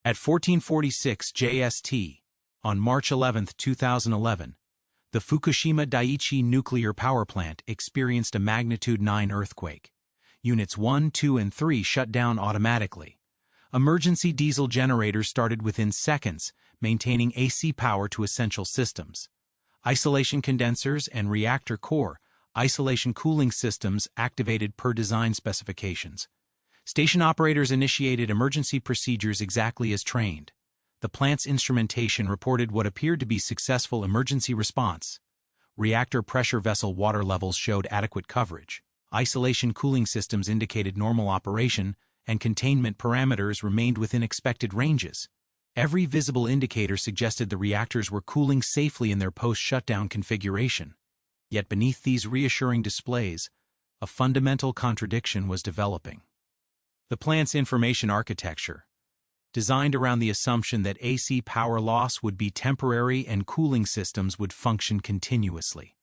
At 1446 JST, on March 11, 2011, the Fukushima Daiichi nuclear power plant experienced a magnitude 9 earthquake. Units 1, 2, and 3 shut down automatically. Emergency diesel generators started within seconds, maintaining AC power to essential systems. Isolation condensers and reactor core isolation cooling systems activated per design specifications. Station operators initiated emergency procedures exactly as trained. The plant's instrumentation reported what appeared to be successful emergency response. Reactor pressure vessel water levels showed adequate coverage. Isolation cooling systems indicated normal operation, and containment parameters remained within expected ranges. Every visible indicator suggested the reactors were cooling safely in their post-shutdown configuration. Yet beneath these reassuring displays, a fundamental contradiction was developing. The plant's information architecture, designed around the assumption that AC power loss would be temporary and cooling systems would function continuously,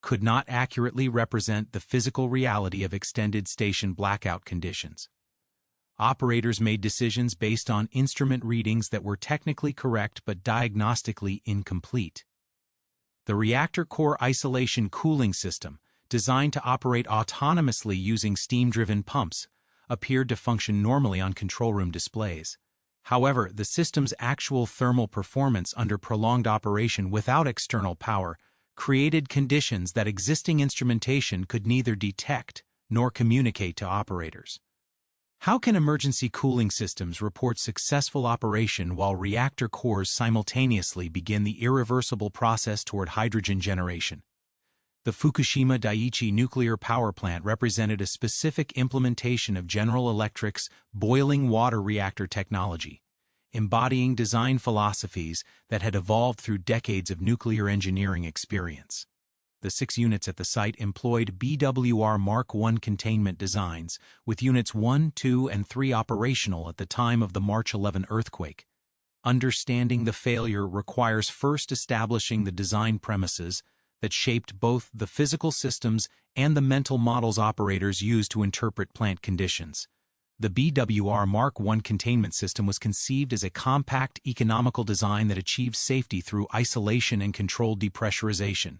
could not accurately represent the physical reality of extended station blackout conditions. Operators made decisions based on instrument readings that were technically correct but diagnostically incomplete. The reactor core isolation cooling system, designed to operate autonomously using steam-driven pumps, appeared to function normally on control room displays. However, the system's actual thermal performance under prolonged operation without external power created conditions that existing instrumentation could neither detect nor communicate to operators. How can emergency cooling systems report successful operation while reactor cores simultaneously begin the irreversible process toward hydrogen generation? The Fukushima Daiichi nuclear power plant represented a specific implementation of General Electric's boiling water reactor technology, embodying design philosophies that had evolved through decades of nuclear engineering experience. The 6 units at the site employed BWR Mark I containment designs, with Units 1, 2, and 3 operational at the time of the March 11 earthquake. Understanding the failure requires first establishing the design premises that shaped both the physical systems and the mental models operators used to interpret plant conditions. The BWR Mark I containment system was conceived as a compact, economical design that achieved safety through isolation and controlled depressurization.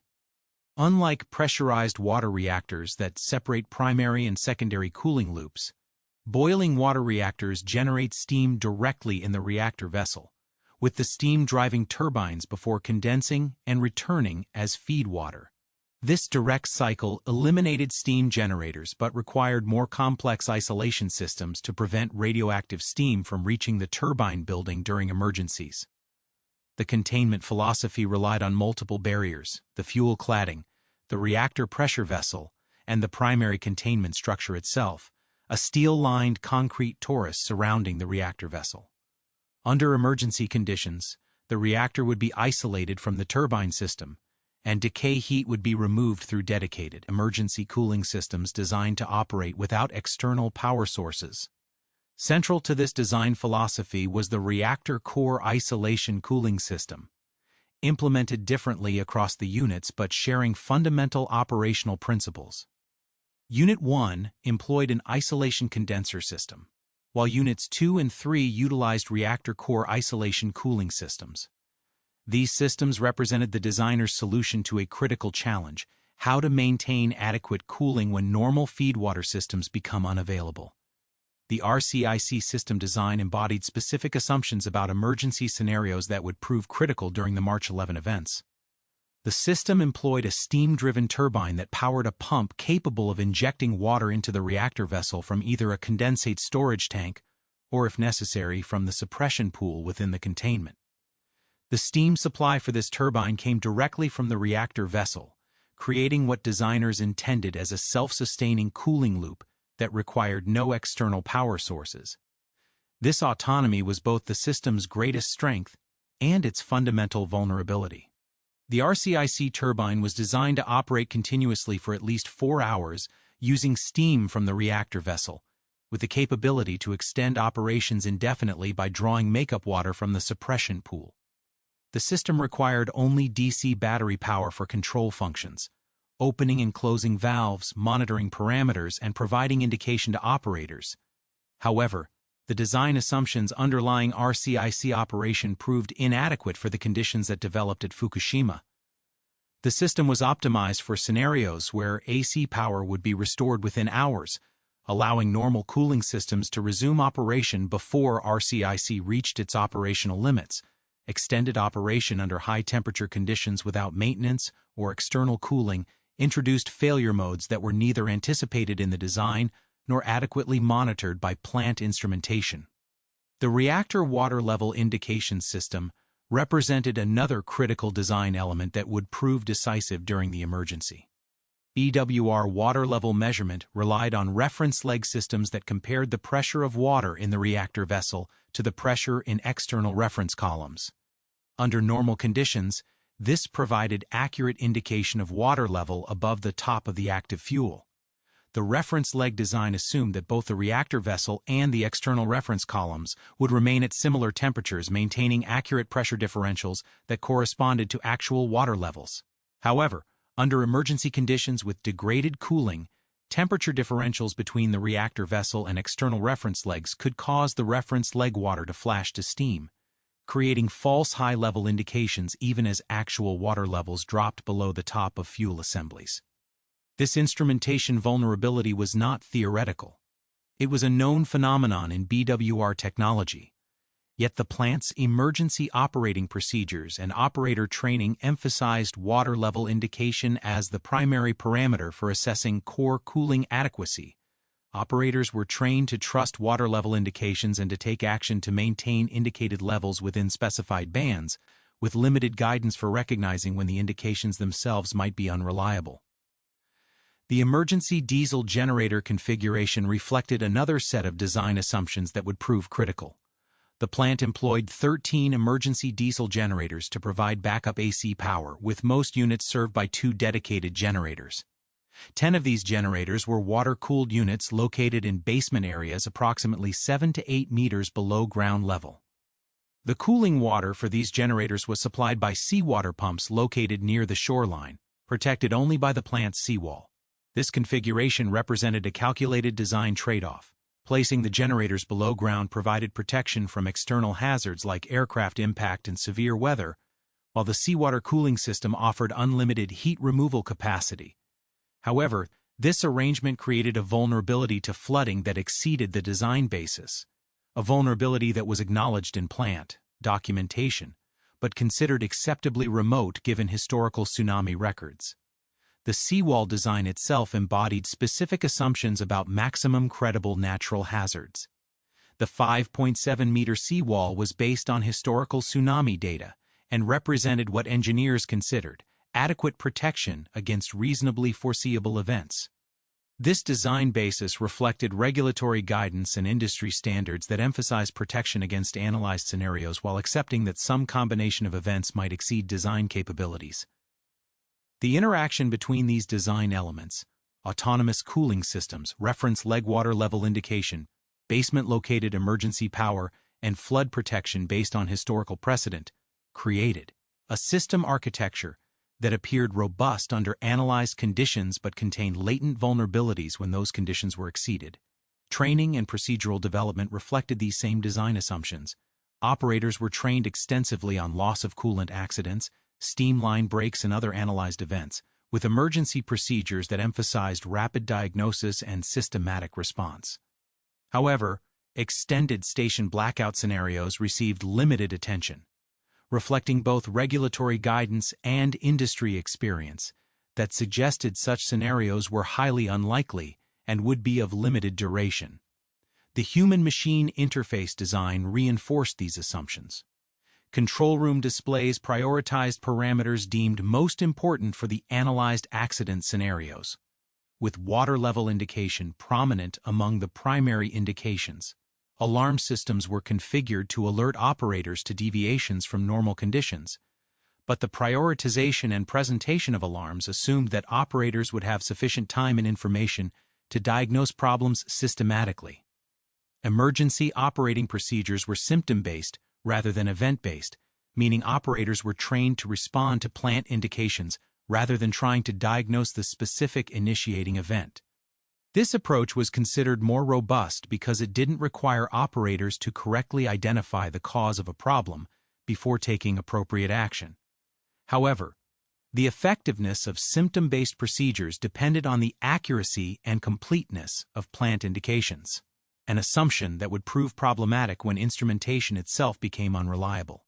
Unlike pressurized water reactors that separate primary and secondary cooling loops, boiling water reactors generate steam directly in the reactor vessel, with the steam driving turbines before condensing and returning as feed water. This direct cycle eliminated steam generators but required more complex isolation systems to prevent radioactive steam from reaching the turbine building during emergencies. The containment philosophy relied on multiple barriers: the fuel cladding, the reactor pressure vessel, and the primary containment structure itself, a steel-lined concrete torus surrounding the reactor vessel. Under emergency conditions, the reactor would be isolated from the turbine system, and decay heat would be removed through dedicated emergency cooling systems designed to operate without external power sources. Central to this design philosophy was the reactor core isolation cooling system, implemented differently across the units but sharing fundamental operational principles. Unit 1 employed an isolation condenser system, while Units 2 and 3 utilized reactor core isolation cooling systems. These systems represented the designer's solution to a critical challenge: how to maintain adequate cooling when normal feedwater systems become unavailable. The RCIC system design embodied specific assumptions about emergency scenarios that would prove critical during the March 11 events. The system employed a steam-driven turbine that powered a pump capable of injecting water into the reactor vessel from either a condensate storage tank or, if necessary, from the suppression pool within the containment. The steam supply for this turbine came directly from the reactor vessel, creating what designers intended as a self-sustaining cooling loop that required no external power sources. This autonomy was both the system's greatest strength and its fundamental vulnerability. The RCIC turbine was designed to operate continuously for at least 4 hours using steam from the reactor vessel, with the capability to extend operations indefinitely by drawing makeup water from the suppression pool. The system required only DC battery power for control functions, opening and closing valves, monitoring parameters, and providing indication to operators. However, the design assumptions underlying RCIC operation proved inadequate for the conditions that developed at Fukushima. The system was optimized for scenarios where AC power would be restored within hours, allowing normal cooling systems to resume operation before RCIC reached its operational limits. Extended operation under high-temperature conditions without maintenance or external cooling introduced failure modes that were neither anticipated in the design nor adequately monitored by plant instrumentation. The reactor water level indication system represented another critical design element that would prove decisive during the emergency. BWR water level measurement relied on reference leg systems that compared the pressure of water in the reactor vessel to the pressure in external reference columns. Under normal conditions, this provided accurate indication of water level above the top of the active fuel. The reference leg design assumed that both the reactor vessel and the external reference columns would remain at similar temperatures, maintaining accurate pressure differentials that corresponded to actual water levels. However, under emergency conditions with degraded cooling, temperature differentials between the reactor vessel and external reference legs could cause the reference leg water to flash to steam, creating false high-level indications even as actual water levels dropped below the top of fuel assemblies. This instrumentation vulnerability was not theoretical. It was a known phenomenon in BWR technology. Yet the plant's emergency operating procedures and operator training emphasized water level indication as the primary parameter for assessing core cooling adequacy. Operators were trained to trust water level indications and to take action to maintain indicated levels within specified bands, with limited guidance for recognizing when the indications themselves might be unreliable. The emergency diesel generator configuration reflected another set of design assumptions that would prove critical. The plant employed 13 emergency diesel generators to provide backup AC power, with most units served by 2 dedicated generators. 10 of these generators were water-cooled units located in basement areas approximately 7 to 8 meters below ground level. The cooling water for these generators was supplied by seawater pumps located near the shoreline, protected only by the plant's seawall. This configuration represented a calculated design trade-off. Placing the generators below ground provided protection from external hazards like aircraft impact and severe weather, while the seawater cooling system offered unlimited heat removal capacity. However, this arrangement created a vulnerability to flooding that exceeded the design basis, a vulnerability that was acknowledged in plant documentation, but considered acceptably remote given historical tsunami records. The seawall design itself embodied specific assumptions about maximum credible natural hazards. The 5.7-meter seawall was based on historical tsunami data and represented what engineers considered adequate protection against reasonably foreseeable events. This design basis reflected regulatory guidance and industry standards that emphasized protection against analyzed scenarios while accepting that some combination of events might exceed design capabilities. The interaction between these design elements, autonomous cooling systems, reference leg water level indication, basement-located emergency power, and flood protection based on historical precedent, created a system architecture that appeared robust under analyzed conditions but contained latent vulnerabilities when those conditions were exceeded. Training and procedural development reflected these same design assumptions. Operators were trained extensively on loss of coolant accidents, steam line breaks, and other analyzed events, with emergency procedures that emphasized rapid diagnosis and systematic response. However, extended station blackout scenarios received limited attention, reflecting both regulatory guidance and industry experience that suggested such scenarios were highly unlikely and would be of limited duration. The human-machine interface design reinforced these assumptions. Control room displays prioritized parameters deemed most important for the analyzed accident scenarios, with water level indication prominent among the primary indications. Alarm systems were configured to alert operators to deviations from normal conditions, but the prioritization and presentation of alarms assumed that operators would have sufficient time and information to diagnose problems systematically. Emergency operating procedures were symptom-based rather than event-based, meaning operators were trained to respond to plant indications rather than trying to diagnose the specific initiating event. This approach was considered more robust because it didn't require operators to correctly identify the cause of a problem before taking appropriate action. However, the effectiveness of symptom-based procedures depended on the accuracy and completeness of plant indications, an assumption that would prove problematic when instrumentation itself became unreliable.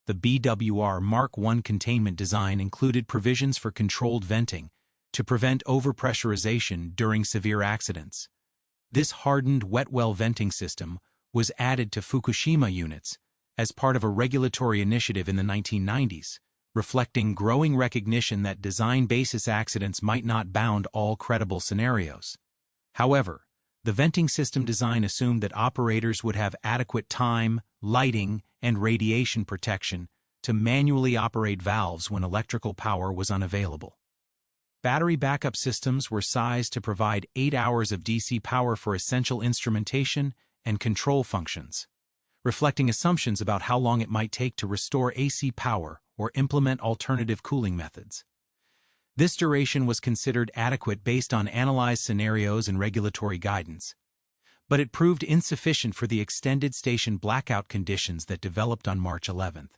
The BWR Mark I containment design included provisions for controlled venting to prevent overpressurization during severe accidents. This hardened wet well venting system was added to Fukushima units as part of a regulatory initiative in the 1990s, reflecting growing recognition that design basis accidents might not bound all credible scenarios. However, the venting system design assumed that operators would have adequate time, lighting, and radiation protection to manually operate valves when electrical power was unavailable. Battery backup systems were sized to provide 8 hours of DC power for essential instrumentation and control functions, reflecting assumptions about how long it might take to restore AC power or implement alternative cooling methods. This duration was considered adequate based on analyzed scenarios and regulatory guidance, but it proved insufficient for the extended station blackout conditions that developed on March 11th.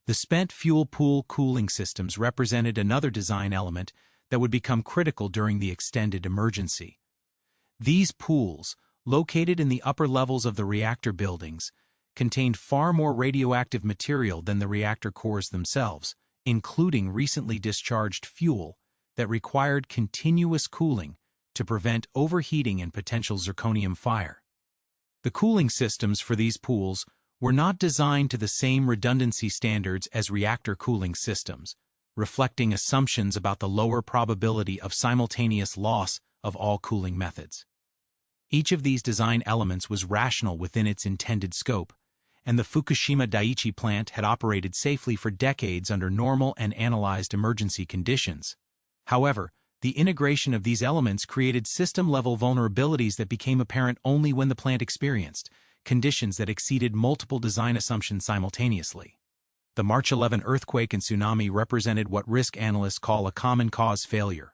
The spent fuel pool cooling systems represented another design element that would become critical during the extended emergency. These pools, located in the upper levels of the reactor buildings, contained far more radioactive material than the reactor cores themselves, including recently discharged fuel that required continuous cooling to prevent overheating and potential zirconium fire. The cooling systems for these pools were not designed to the same redundancy standards as reactor cooling systems, reflecting assumptions about the lower probability of simultaneous loss of all cooling methods. Each of these design elements was rational within its intended scope, and the Fukushima Daiichi plant had operated safely for decades under normal and analyzed emergency conditions. However, the integration of these elements created system-level vulnerabilities that became apparent only when the plant experienced conditions that exceeded multiple design assumptions simultaneously. The March 11 earthquake and tsunami represented what risk analysts call a common cause failure,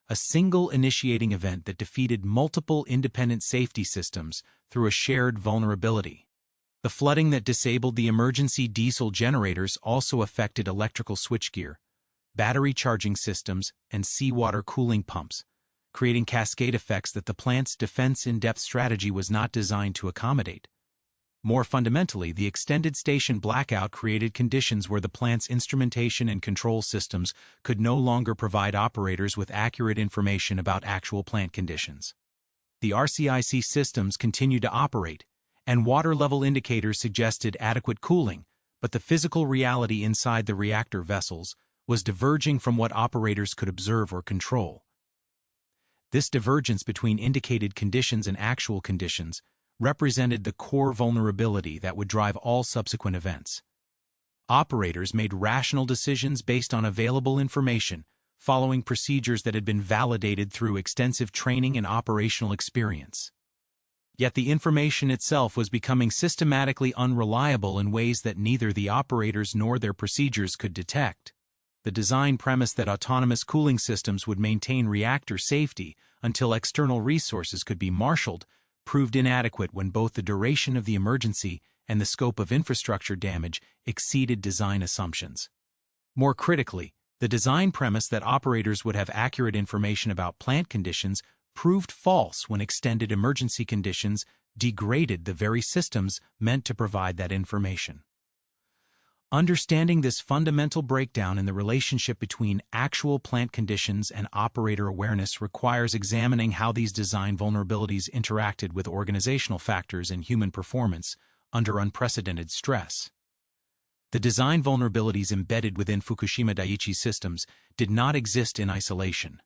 a single initiating event that defeated multiple independent safety systems through a shared vulnerability. The flooding that disabled the emergency diesel generators also affected electrical switchgear, battery charging systems, and seawater cooling pumps, creating cascade effects that the plant's defense in-depth strategy was not designed to accommodate. More fundamentally, the extended station blackout created conditions where the plant's instrumentation and control systems could no longer provide operators with accurate information about actual plant conditions. The RCIC systems continued to operate, and water-level indicators suggested adequate cooling, but the physical reality inside the reactor vessels was diverging from what operators could observe or control. This divergence between indicated conditions and actual conditions represented the core vulnerability that would drive all subsequent events. Operators made rational decisions based on available information, following procedures that had been validated through extensive training and operational experience. Yet the information itself was becoming systematically unreliable in ways that neither the operators nor their procedures could detect. The design premise that autonomous cooling systems would maintain reactor safety until external resources could be marshaled proved inadequate when both the duration of the emergency and the scope of infrastructure damage exceeded design assumptions. More critically, the design premise that operators would have accurate information about plant conditions proved false when extended emergency conditions degraded the very systems meant to provide that information. Understanding this fundamental breakdown in the relationship between actual plant conditions and operator awareness requires examining how these design vulnerabilities interacted with organizational factors and human performance under unprecedented stress. The design vulnerabilities embedded within Fukushima Daiichi systems did not exist in isolation.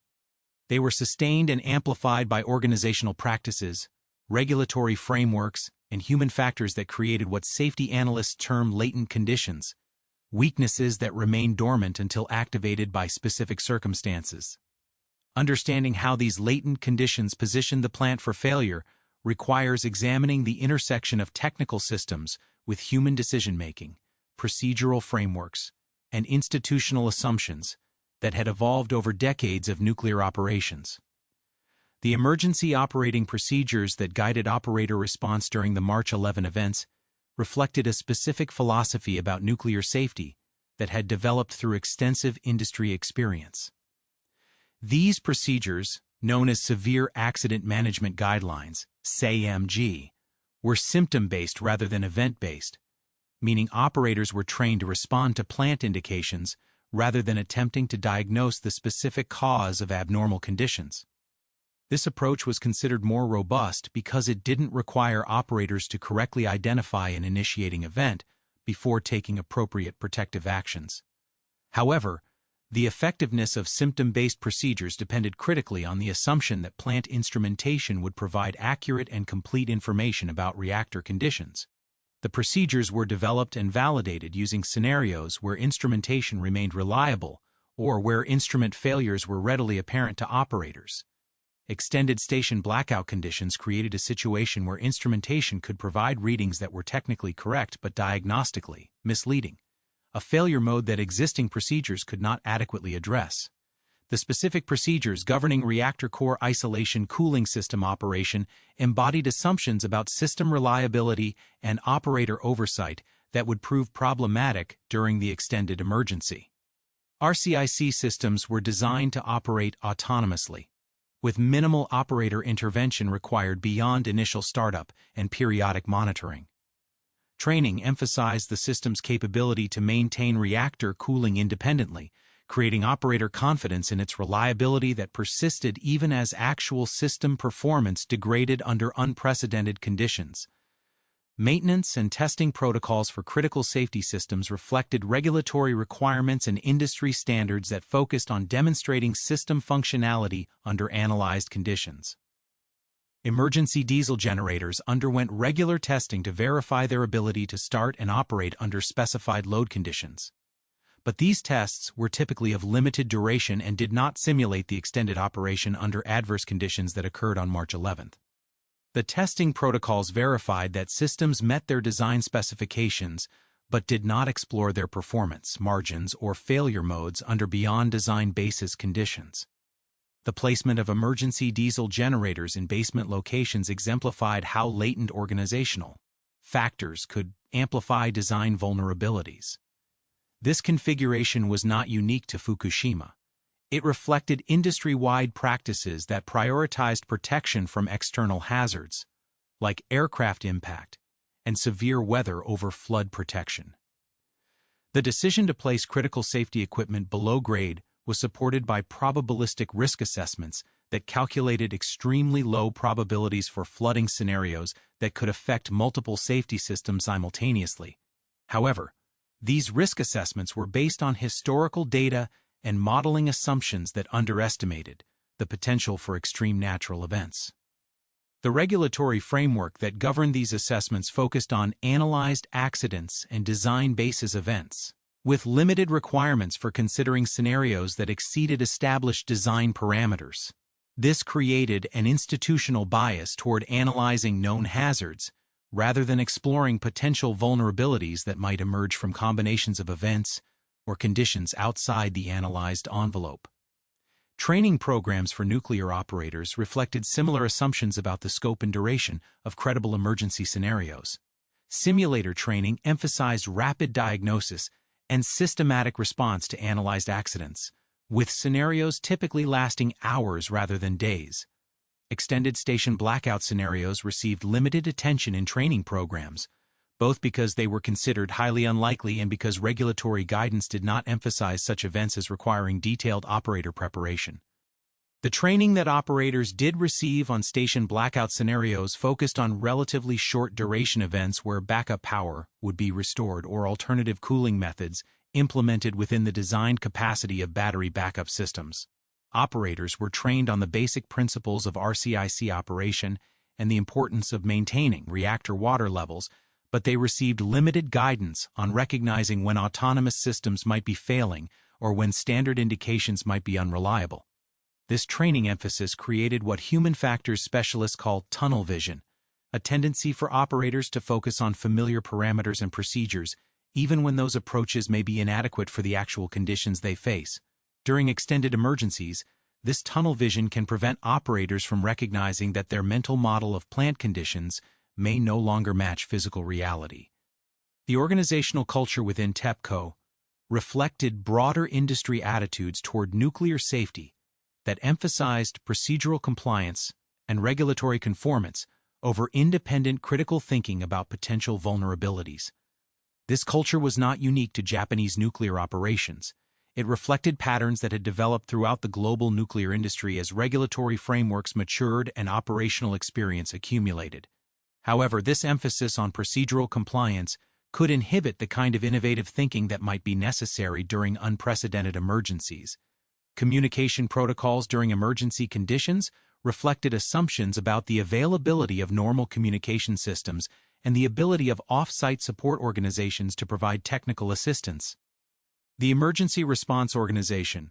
They were sustained and amplified by organizational practices, regulatory frameworks, and human factors that created what safety analysts term latent conditions, weaknesses that remain dormant until activated by specific circumstances. Understanding how these latent conditions position the plant for failure requires examining the intersection of technical systems with human decision-making, procedural frameworks, and institutional assumptions that had evolved over decades of nuclear operations. The emergency operating procedures that guided operator response during the March 11 events reflected a specific philosophy about nuclear safety that had developed through extensive industry experience. These procedures, known as Severe Accident Management Guidelines, SAMG, were symptom-based rather than event-based, meaning operators were trained to respond to plant indications rather than attempting to diagnose the specific cause of abnormal conditions. This approach was considered more robust because it didn't require operators to correctly identify an initiating event before taking appropriate protective actions. However, the effectiveness of symptom-based procedures depended critically on the assumption that plant instrumentation would provide accurate and complete information about reactor conditions. The procedures were developed and validated using scenarios where instrumentation remained reliable or where instrument failures were readily apparent to operators. Extended station blackout conditions created a situation where instrumentation could provide readings that were technically correct but diagnostically misleading, a failure mode that existing procedures could not adequately address. The specific procedures governing reactor core isolation cooling system operation embodied assumptions about system reliability and operator oversight that would prove problematic during the extended emergency. RCIC systems were designed to operate autonomously, with minimal operator intervention required beyond initial startup and periodic monitoring. Training emphasized the system's capability to maintain reactor cooling independently, creating operator confidence in its reliability that persisted even as actual system performance degraded under unprecedented conditions. Maintenance and testing protocols for critical safety systems reflected regulatory requirements and industry standards that focused on demonstrating system functionality under analyzed conditions. Emergency diesel generators underwent regular testing to verify their ability to start and operate under specified load conditions. But these tests were typically of limited duration and did not simulate the extended operation under adverse conditions that occurred on March 11. The testing protocols verified that systems met their design specifications but did not explore their performance, margins, or failure modes under beyond design basis conditions. The placement of emergency diesel generators in basement locations exemplified how latent organizational factors could amplify design vulnerabilities. This configuration was not unique to Fukushima. It reflected industry-wide practices that prioritized protection from external hazards, like aircraft impact and severe weather over flood protection. The decision to place critical safety equipment below grade was supported by probabilistic risk assessments that calculated extremely low probabilities for flooding scenarios that could affect multiple safety systems simultaneously. However, these risk assessments were based on historical data and modeling assumptions that underestimated the potential for extreme natural events. The regulatory framework that governed these assessments focused on analyzed accidents and design basis events, with limited requirements for considering scenarios that exceeded established design parameters. This created an institutional bias toward analyzing known hazards rather than exploring potential vulnerabilities that might emerge from combinations of events or conditions outside the analyzed envelope. Training programs for nuclear operators reflected similar assumptions about the scope and duration of credible emergency scenarios. Simulator training emphasized rapid diagnosis and systematic response to analyzed accidents, with scenarios typically lasting hours rather than days. Extended station blackout scenarios received limited attention in training programs, both because they were considered highly unlikely and because regulatory guidance did not emphasize such events as requiring detailed operator preparation. The training that operators did receive on station blackout scenarios focused on relatively short duration events where backup power would be restored or alternative cooling methods implemented within the designed capacity of battery backup systems. Operators were trained on the basic principles of RCIC operation and the importance of maintaining reactor water levels, but they received limited guidance on recognizing when autonomous systems might be failing or when standard indications might be unreliable. This training emphasis created what human factors specialists call tunnel vision, a tendency for operators to focus on familiar parameters and procedures, even when those approaches may be inadequate for the actual conditions they face. During extended emergencies, this tunnel vision can prevent operators from recognizing that their mental model of plant conditions may no longer match physical reality. The organizational culture within TEPCO reflected broader industry attitudes toward nuclear safety that emphasized procedural compliance and regulatory conformance over independent critical thinking about potential vulnerabilities. This culture was not unique to Japanese nuclear operations. It reflected patterns that had developed throughout the global nuclear industry as regulatory frameworks matured and operational experience accumulated. However, this emphasis on procedural compliance could inhibit the kind of innovative thinking that might be necessary during unprecedented emergencies. Communication protocols during emergency conditions reflected assumptions about the availability of normal communication systems and the ability of off-site support organizations to provide technical assistance. The Emergency Response Organization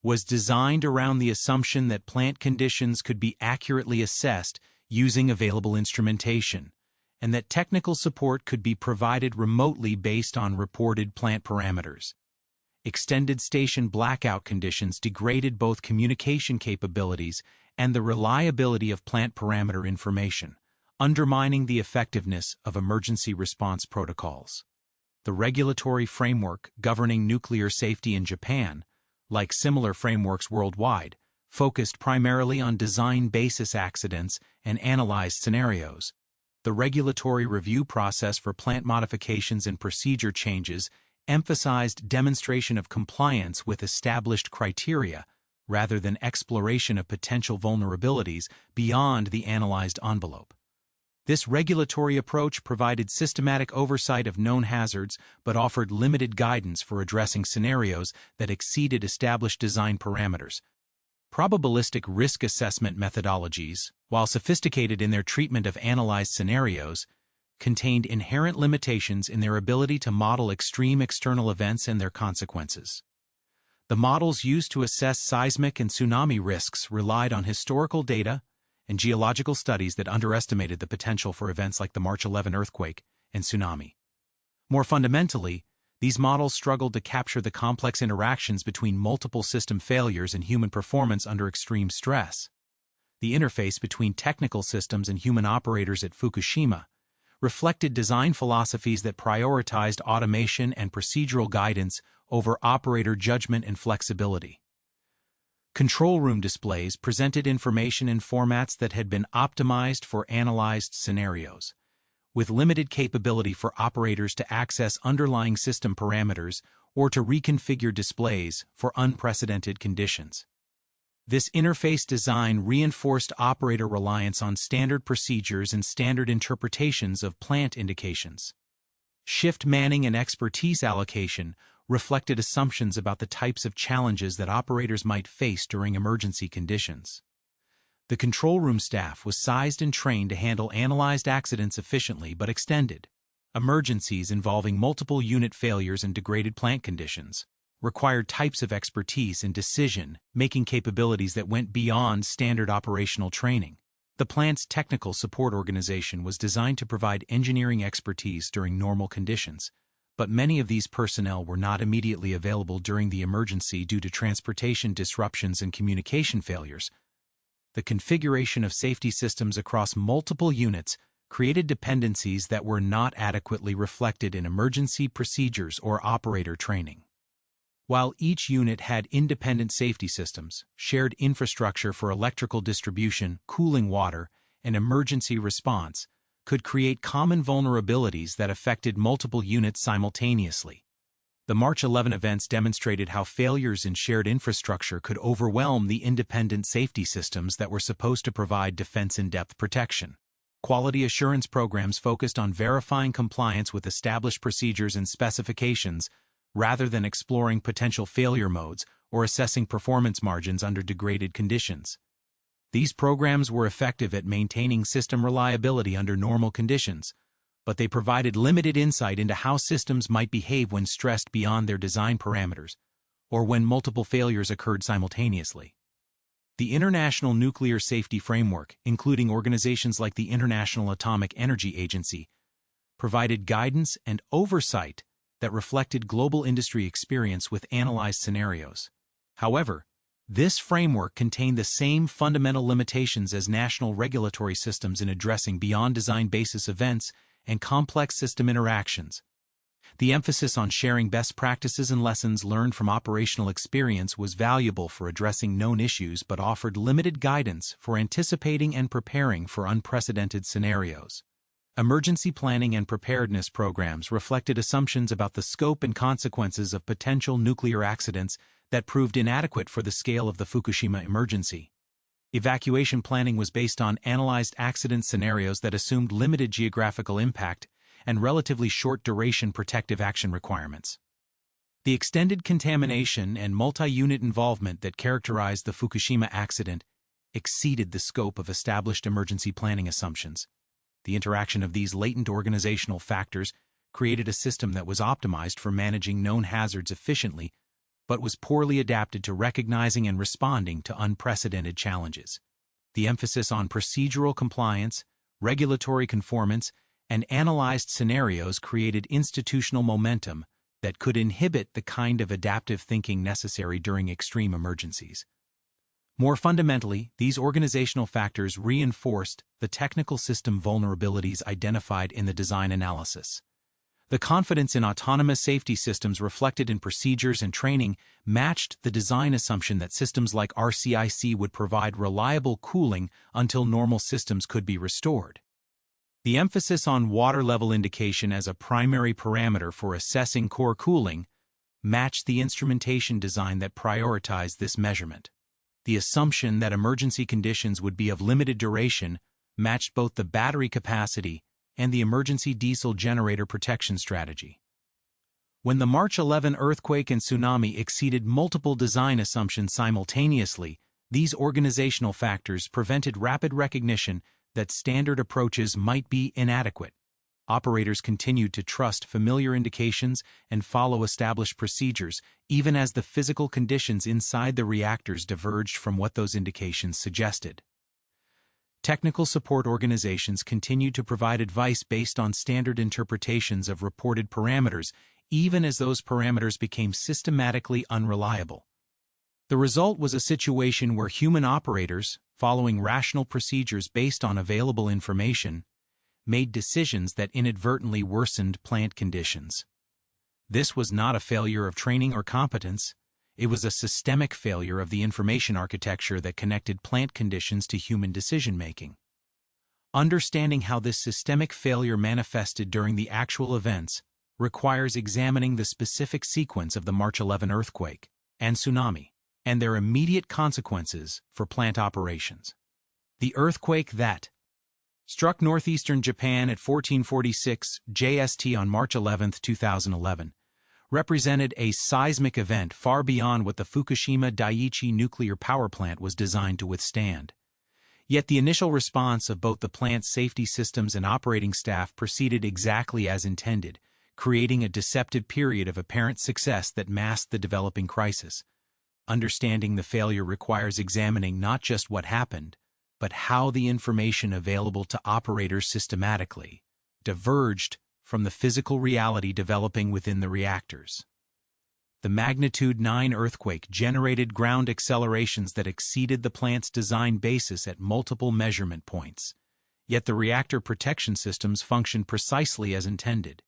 was designed around the assumption that plant conditions could be accurately assessed using available instrumentation, and that technical support could be provided remotely based on reported plant parameters. Extended station blackout conditions degraded both communication capabilities and the reliability of plant parameter information, undermining the effectiveness of emergency response protocols. The regulatory framework governing nuclear safety in Japan, like similar frameworks worldwide, focused primarily on design basis accidents and analyzed scenarios. The regulatory review process for plant modifications and procedure changes emphasized demonstration of compliance with established criteria rather than exploration of potential vulnerabilities beyond the analyzed envelope. This regulatory approach provided systematic oversight of known hazards but offered limited guidance for addressing scenarios that exceeded established design parameters. Probabilistic risk assessment methodologies, while sophisticated in their treatment of analyzed scenarios, contained inherent limitations in their ability to model extreme external events and their consequences. The models used to assess seismic and tsunami risks relied on historical data and geological studies that underestimated the potential for events like the March 11 earthquake and tsunami. More fundamentally, these models struggled to capture the complex interactions between multiple system failures and human performance under extreme stress. The interface between technical systems and human operators at Fukushima reflected design philosophies that prioritized automation and procedural guidance over operator judgment and flexibility. Control room displays presented information in formats that had been optimized for analyzed scenarios, with limited capability for operators to access underlying system parameters or to reconfigure displays for unprecedented conditions. This interface design reinforced operator reliance on standard procedures and standard interpretations of plant indications. Shift manning and expertise allocation reflected assumptions about the types of challenges that operators might face during emergency conditions. The control room staff was sized and trained to handle analyzed accidents efficiently but extended. Emergencies involving multiple unit failures and degraded plant conditions required types of expertise and decision-making capabilities that went beyond standard operational training. The plant's technical support organization was designed to provide engineering expertise during normal conditions, but many of these personnel were not immediately available during the emergency due to transportation disruptions and communication failures. The configuration of safety systems across multiple units created dependencies that were not adequately reflected in emergency procedures or operator training. While each unit had independent safety systems, shared infrastructure for electrical distribution, cooling water, and emergency response could create common vulnerabilities that affected multiple units simultaneously. The March 11 events demonstrated how failures in shared infrastructure could overwhelm the independent safety systems that were supposed to provide defense-in-depth protection. Quality assurance programs focused on verifying compliance with established procedures and specifications rather than exploring potential failure modes or assessing performance margins under degraded conditions. These programs were effective at maintaining system reliability under normal conditions, but they provided limited insight into how systems might behave when stressed beyond their design parameters, or when multiple failures occurred simultaneously. The International Nuclear Safety Framework, including organizations like the International Atomic Energy Agency, provided guidance and oversight that reflected global industry experience with analyzed scenarios. However, This framework contained the same fundamental limitations as national regulatory systems in addressing beyond-design basis events and complex system interactions. The emphasis on sharing best practices and lessons learned from operational experience was valuable for addressing known issues but offered limited guidance for anticipating and preparing for unprecedented scenarios. Emergency planning and preparedness programs reflected assumptions about the scope and consequences of potential nuclear accidents that proved inadequate for the scale of the Fukushima emergency. Evacuation planning was based on analyzed accident scenarios that assumed limited geographical impact and relatively short-duration protective action requirements. The extended contamination and multi-unit involvement that characterized the Fukushima accident exceeded the scope of established emergency planning assumptions. The interaction of these latent organizational factors created a system that was optimized for managing known hazards efficiently, but was poorly adapted to recognizing and responding to unprecedented challenges. The emphasis on procedural compliance, regulatory conformance, and analyzed scenarios created institutional momentum that could inhibit the kind of adaptive thinking necessary during extreme emergencies. More fundamentally, these organizational factors reinforced the technical system vulnerabilities identified in the design analysis. The confidence in autonomous safety systems reflected in procedures and training matched the design assumption that systems like RCIC would provide reliable cooling until normal systems could be restored. The emphasis on water level indication as a primary parameter for assessing core cooling matched the instrumentation design that prioritized this measurement. The assumption that emergency conditions would be of limited duration matched both the battery capacity and the emergency diesel generator protection strategy. When the March 11 earthquake and tsunami exceeded multiple design assumptions simultaneously, these organizational factors prevented rapid recognition that standard approaches might be inadequate. Operators continued to trust familiar indications and follow established procedures, even as the physical conditions inside the reactors diverged from what those indications suggested. Technical support organizations continued to provide advice based on standard interpretations of reported parameters, even as those parameters became systematically unreliable. The result was a situation where human operators, following rational procedures based on available information, made decisions that inadvertently worsened plant conditions. This was not a failure of training or competence. It was a systemic failure of the information architecture that connected plant conditions to human decision-making. Understanding how this systemic failure manifested during the actual events requires examining the specific sequence of the March 11 earthquake and tsunami, and their immediate consequences for plant operations. The earthquake that struck northeastern Japan at 1446 JST on March 11, 2011, represented a seismic event far beyond what the Fukushima Daiichi nuclear power plant was designed to withstand. Yet the initial response of both the plant's safety systems and operating staff proceeded exactly as intended, creating a deceptive period of apparent success that masked the developing crisis. Understanding the failure requires examining not just what happened, but how the information available to operators systematically diverged from the physical reality developing within the reactors. The magnitude 9 earthquake generated ground accelerations that exceeded the plant's design basis at multiple measurement points, yet the reactor protection systems functioned precisely as intended.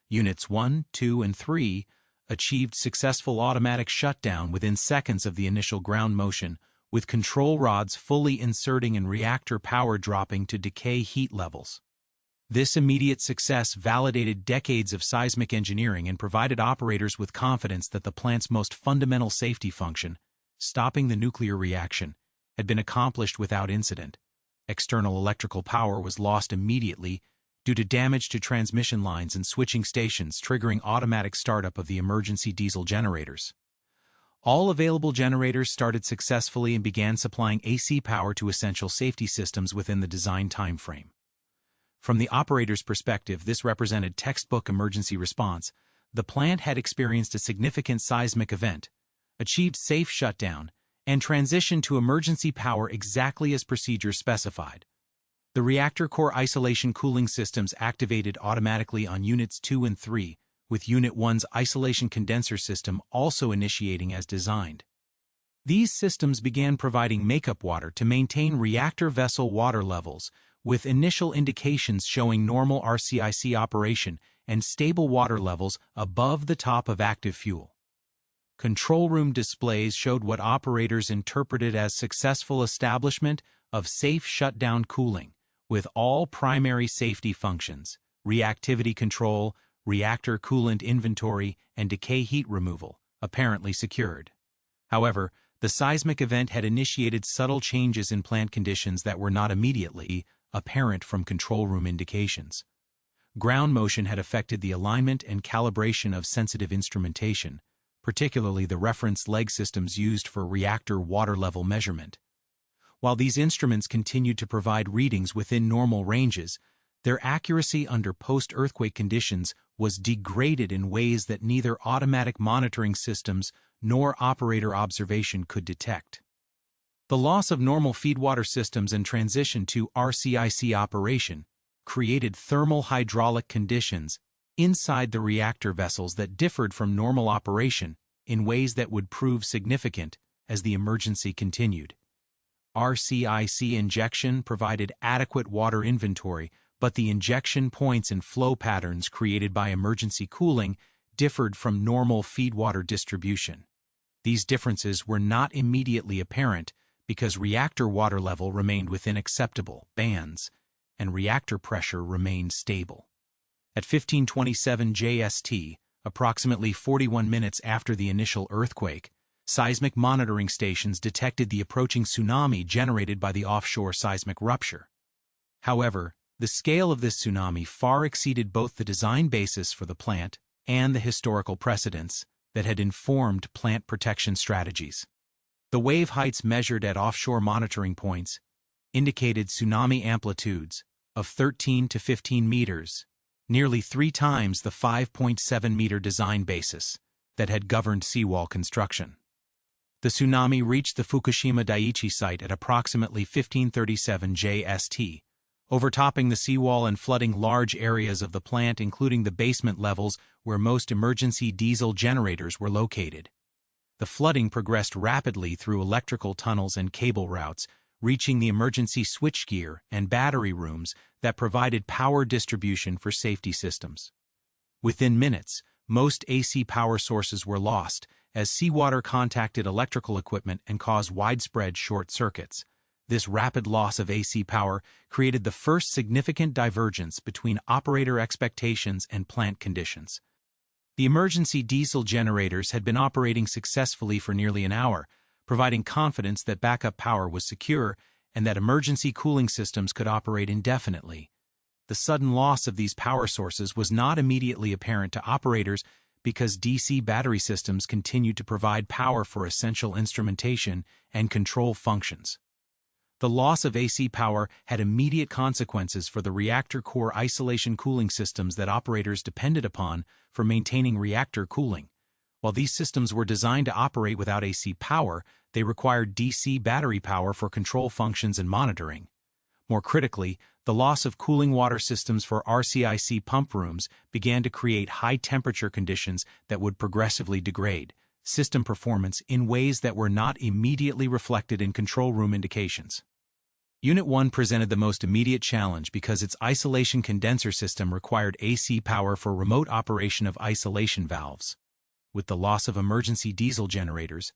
Units 1, 2, and 3 achieved successful automatic shutdown within seconds of the initial ground motion, with control rods fully inserting and reactor power dropping to decay heat levels. This immediate success validated decades of seismic engineering and provided operators with confidence that the plant's most fundamental safety function, stopping the nuclear reaction, had been accomplished without incident. External electrical power was lost immediately due to damage to transmission lines and switching stations, triggering automatic startup of the emergency diesel generators. All available generators started successfully and began supplying AC power to essential safety systems within the design timeframe. From the operator's perspective, this represented textbook emergency response. The plant had experienced a significant seismic event, achieved safe shutdown, and transitioned to emergency power exactly as procedures specified. The reactor core isolation cooling systems activated automatically on Units 2 and 3, with Unit 1's isolation condenser system also initiating as designed. These systems began providing makeup water to maintain reactor vessel water levels, with initial indications showing normal RCIC operation and stable water levels above the top of active fuel. Control room displays showed what operators interpreted as successful establishment of safe shutdown cooling, with all primary safety functions, reactivity control, reactor coolant inventory, and decay heat removal, apparently secured. However, the seismic event had initiated subtle changes in plant conditions that were not immediately apparent from control room indications. Ground motion had affected the alignment and calibration of sensitive instrumentation, particularly the reference leg systems used for reactor water level measurement. While these instruments continued to provide readings within normal ranges, their accuracy under post-earthquake conditions was degraded in ways that neither automatic monitoring systems nor operator observation could detect. The loss of normal feedwater systems and transition to RCIC operation created thermal hydraulic conditions inside the reactor vessels that differed from normal operation in ways that would prove significant as the emergency continued. RCIC injection provided adequate water inventory, but the injection points and flow patterns created by emergency cooling differed from normal feedwater distribution. These differences were not immediately apparent because reactor water level remained within acceptable bands and reactor pressure remained stable. At 1527 JST, approximately 41 minutes after the initial earthquake, seismic monitoring stations detected the approaching tsunami generated by the offshore seismic rupture. However, the scale of this tsunami far exceeded both the design basis for the plant and the historical precedents that had informed plant protection strategies. The wave heights measured at offshore monitoring points indicated tsunami amplitudes of 13 to 15 meters, nearly 3 times the 5.7-meter design basis that had governed seawall construction. The tsunami reached the Fukushima Daiichi site at approximately 1537 JST, overtopping the seawall and flooding large areas of the plant, including the basement levels where most emergency diesel generators were located. The flooding progressed rapidly through electrical tunnels and cable routes, reaching the emergency switchgear and battery rooms that provided power distribution for safety systems. Within minutes, most AC power sources were lost as seawater contacted electrical equipment and caused widespread short circuits. This rapid loss of AC power created the first significant divergence between operator expectations and plant conditions. The emergency diesel generators had been operating successfully for nearly an hour, providing confidence that backup power was secure and that emergency cooling systems could operate indefinitely. The sudden loss of these power sources was not immediately apparent to operators because DC battery systems continued to provide power for essential instrumentation and control functions. The loss of AC power had immediate consequences for the reactor core isolation cooling systems that operators depended upon for maintaining reactor cooling. While these systems were designed to operate without AC power, they required DC battery power for control functions and monitoring. More critically, the loss of cooling water systems for RCIC pump rooms began to create high-temperature conditions that would progressively degrade system performance in ways that were not immediately reflected in control room indications. Unit 1 presented the most immediate challenge because its isolation condenser system required AC power for remote operation of isolation valves. With the loss of emergency diesel generators,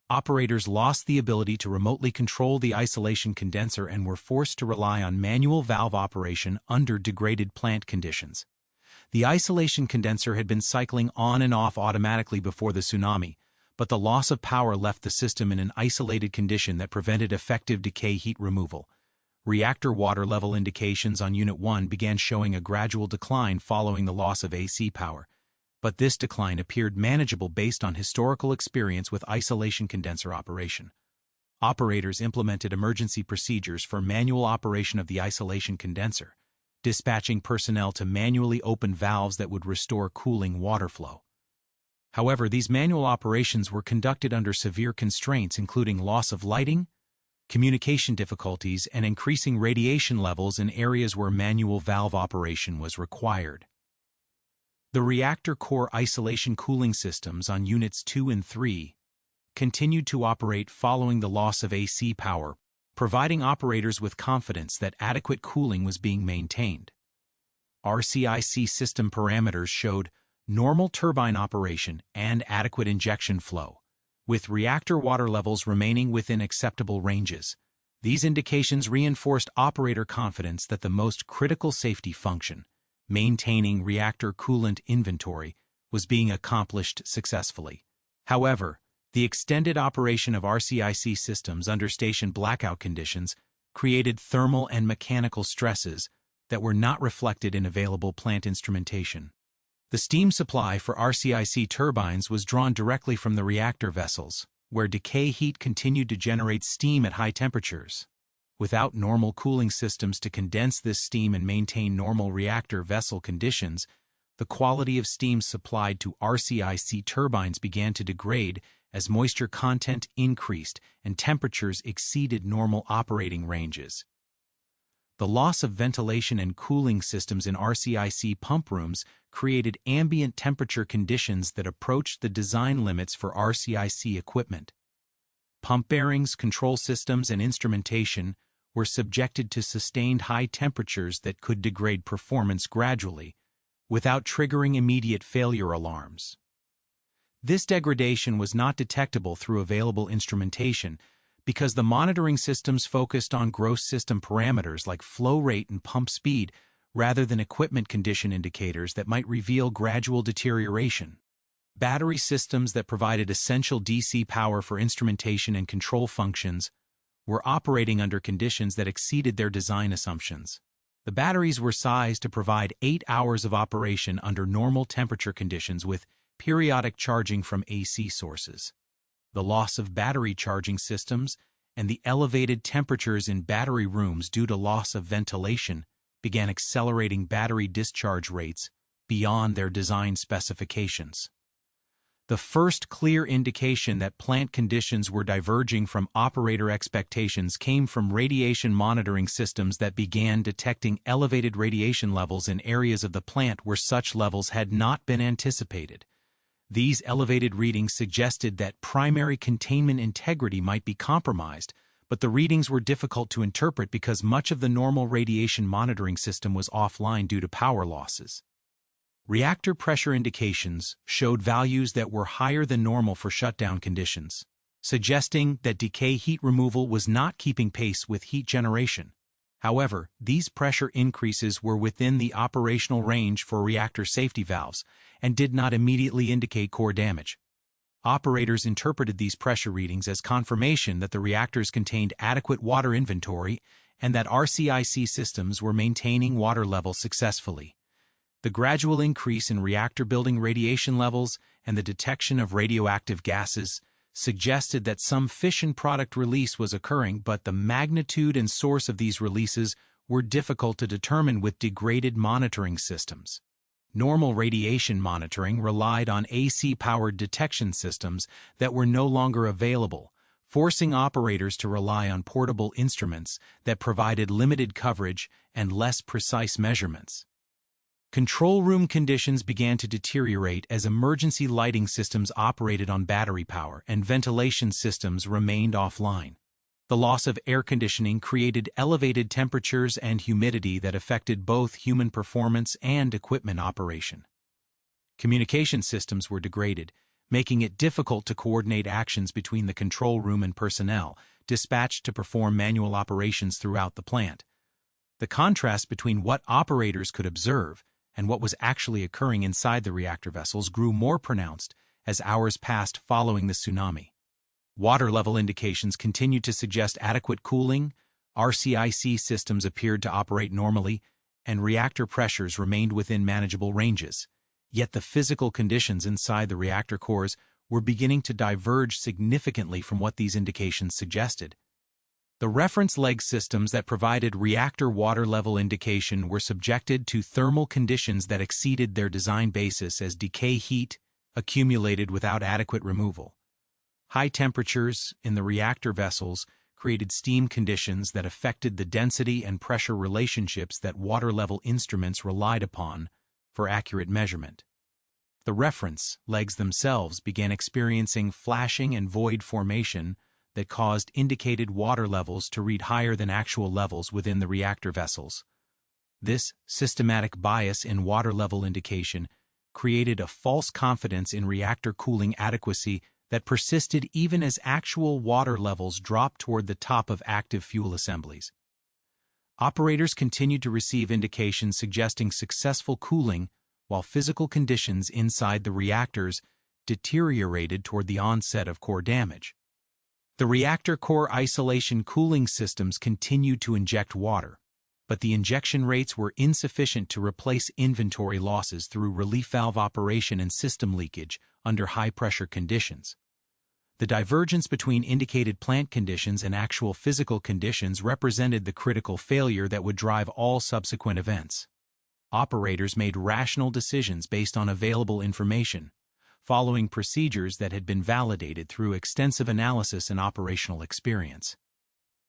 operators lost the ability to remotely control the isolation condenser and were forced to rely on manual valve operation under degraded plant conditions. The isolation condenser had been cycling on and off automatically before the tsunami, but the loss of power left the system in an isolated condition that prevented effective decay heat removal. Reactor water level indications on Unit 1 began showing a gradual decline following the loss of AC power, but this decline appeared manageable based on historical experience with isolation condenser operation. Operators implemented emergency procedures for manual operation of the isolation condenser, dispatching personnel to manually open valves that would restore cooling water flow. However, these manual operations were conducted under severe constraints, including loss of lighting, communication difficulties, and increasing radiation levels in areas where manual valve operation was required. The reactor core isolation cooling systems on Units 2 and 3 continued to operate following the loss of AC power, providing operators with confidence that adequate cooling was being maintained. RCIC system parameters showed normal turbine operation and adequate injection flow, with reactor water levels remaining within acceptable ranges. These indications reinforced operator confidence that the most critical safety function, maintaining reactor coolant inventory, was being accomplished successfully. However, the extended operation of RCIC systems under station blackout conditions created thermal and mechanical stresses that were not reflected in available plant instrumentation. The steam supply for RCIC turbines was drawn directly from the reactor vessels, where decay heat continued to generate steam at high temperatures. Without normal cooling systems to condense this steam and maintain normal reactor vessel conditions, the quality of steam supplied to RCIC turbines began to degrade as moisture content increased and temperatures exceeded normal operating ranges. The loss of ventilation and cooling systems in RCIC pump rooms created ambient temperature conditions that approached the design limits for RCIC equipment. Pump bearings, control systems, and instrumentation were subjected to sustained high temperatures that could degrade performance gradually, without triggering immediate failure alarms. This degradation was not detectable through available instrumentation because the monitoring systems focused on gross system parameters like flow rate and pump speed rather than equipment condition indicators that might reveal gradual deterioration. Battery systems that provided essential DC power for instrumentation and control functions were operating under conditions that exceeded their design assumptions. The batteries were sized to provide 8 hours of operation under normal temperature conditions with periodic charging from AC sources. The loss of battery charging systems and the elevated temperatures in battery rooms due to loss of ventilation began accelerating battery discharge rates beyond their design specifications. The first clear indication that plant conditions were diverging from operator expectations came from radiation monitoring systems that began detecting elevated radiation levels in areas of the plant where such levels had not been anticipated. These elevated readings suggested that primary containment integrity might be compromised, but the readings were difficult to interpret because much of the normal radiation monitoring system was offline due to power losses. Reactor pressure indications showed values that were higher than normal for shutdown conditions, suggesting that decay heat removal was not keeping pace with heat generation. However, these pressure increases were within the operational range for reactor safety valves and did not immediately indicate core damage. Operators interpreted these pressure readings as confirmation that the reactors contained adequate water inventory and that RCIC systems were maintaining water levels successfully. The gradual increase in reactor building radiation levels and the detection of radioactive gases suggested that some fission product release was occurring, but the magnitude and source of these releases were difficult to determine with degraded monitoring systems. Normal radiation monitoring relied on AC-powered detection systems that were no longer available, forcing operators to rely on portable instruments that provided limited coverage and less precise measurements. Control room conditions began to deteriorate as emergency lighting systems operated on battery power and ventilation systems remained offline. The loss of air conditioning created elevated temperatures and humidity that affected both human performance and equipment operation. Communication systems were degraded, making it difficult to coordinate actions between the control room and personnel dispatched to perform manual operations throughout the plant. The contrast between what operators could observe and what was actually occurring inside the reactor vessels grew more pronounced as hours passed following the tsunami. Water level indications continued to suggest adequate cooling, RCIC systems appeared to operate normally, and reactor pressures remained within manageable ranges. Yet the physical conditions inside the reactor cores were beginning to diverge significantly from what these indications suggested. The reference leg systems that provided reactor water level indication were subjected to thermal conditions that exceeded their design basis as decay heat accumulated without adequate removal. High temperatures in the reactor vessels created steam conditions that affected the density and pressure relationships that water level instruments relied upon for accurate measurement. The reference legs themselves began experiencing flashing and void formation that caused indicated water levels to read higher than actual levels within the reactor vessels. This systematic bias in water level indication created a false confidence in reactor cooling adequacy that persisted even as actual water levels dropped toward the top of active fuel assemblies. Operators continued to receive indications suggesting successful cooling, while physical conditions inside the reactors deteriorated toward the onset of core damage. The reactor core isolation cooling systems continued to inject water, but the injection rates were insufficient to replace inventory losses through relief valve operation and system leakage under high-pressure conditions. The divergence between indicated plant conditions and actual physical conditions represented the critical failure that would drive all subsequent events. Operators made rational decisions based on available information, following procedures that had been validated through extensive analysis and operational experience.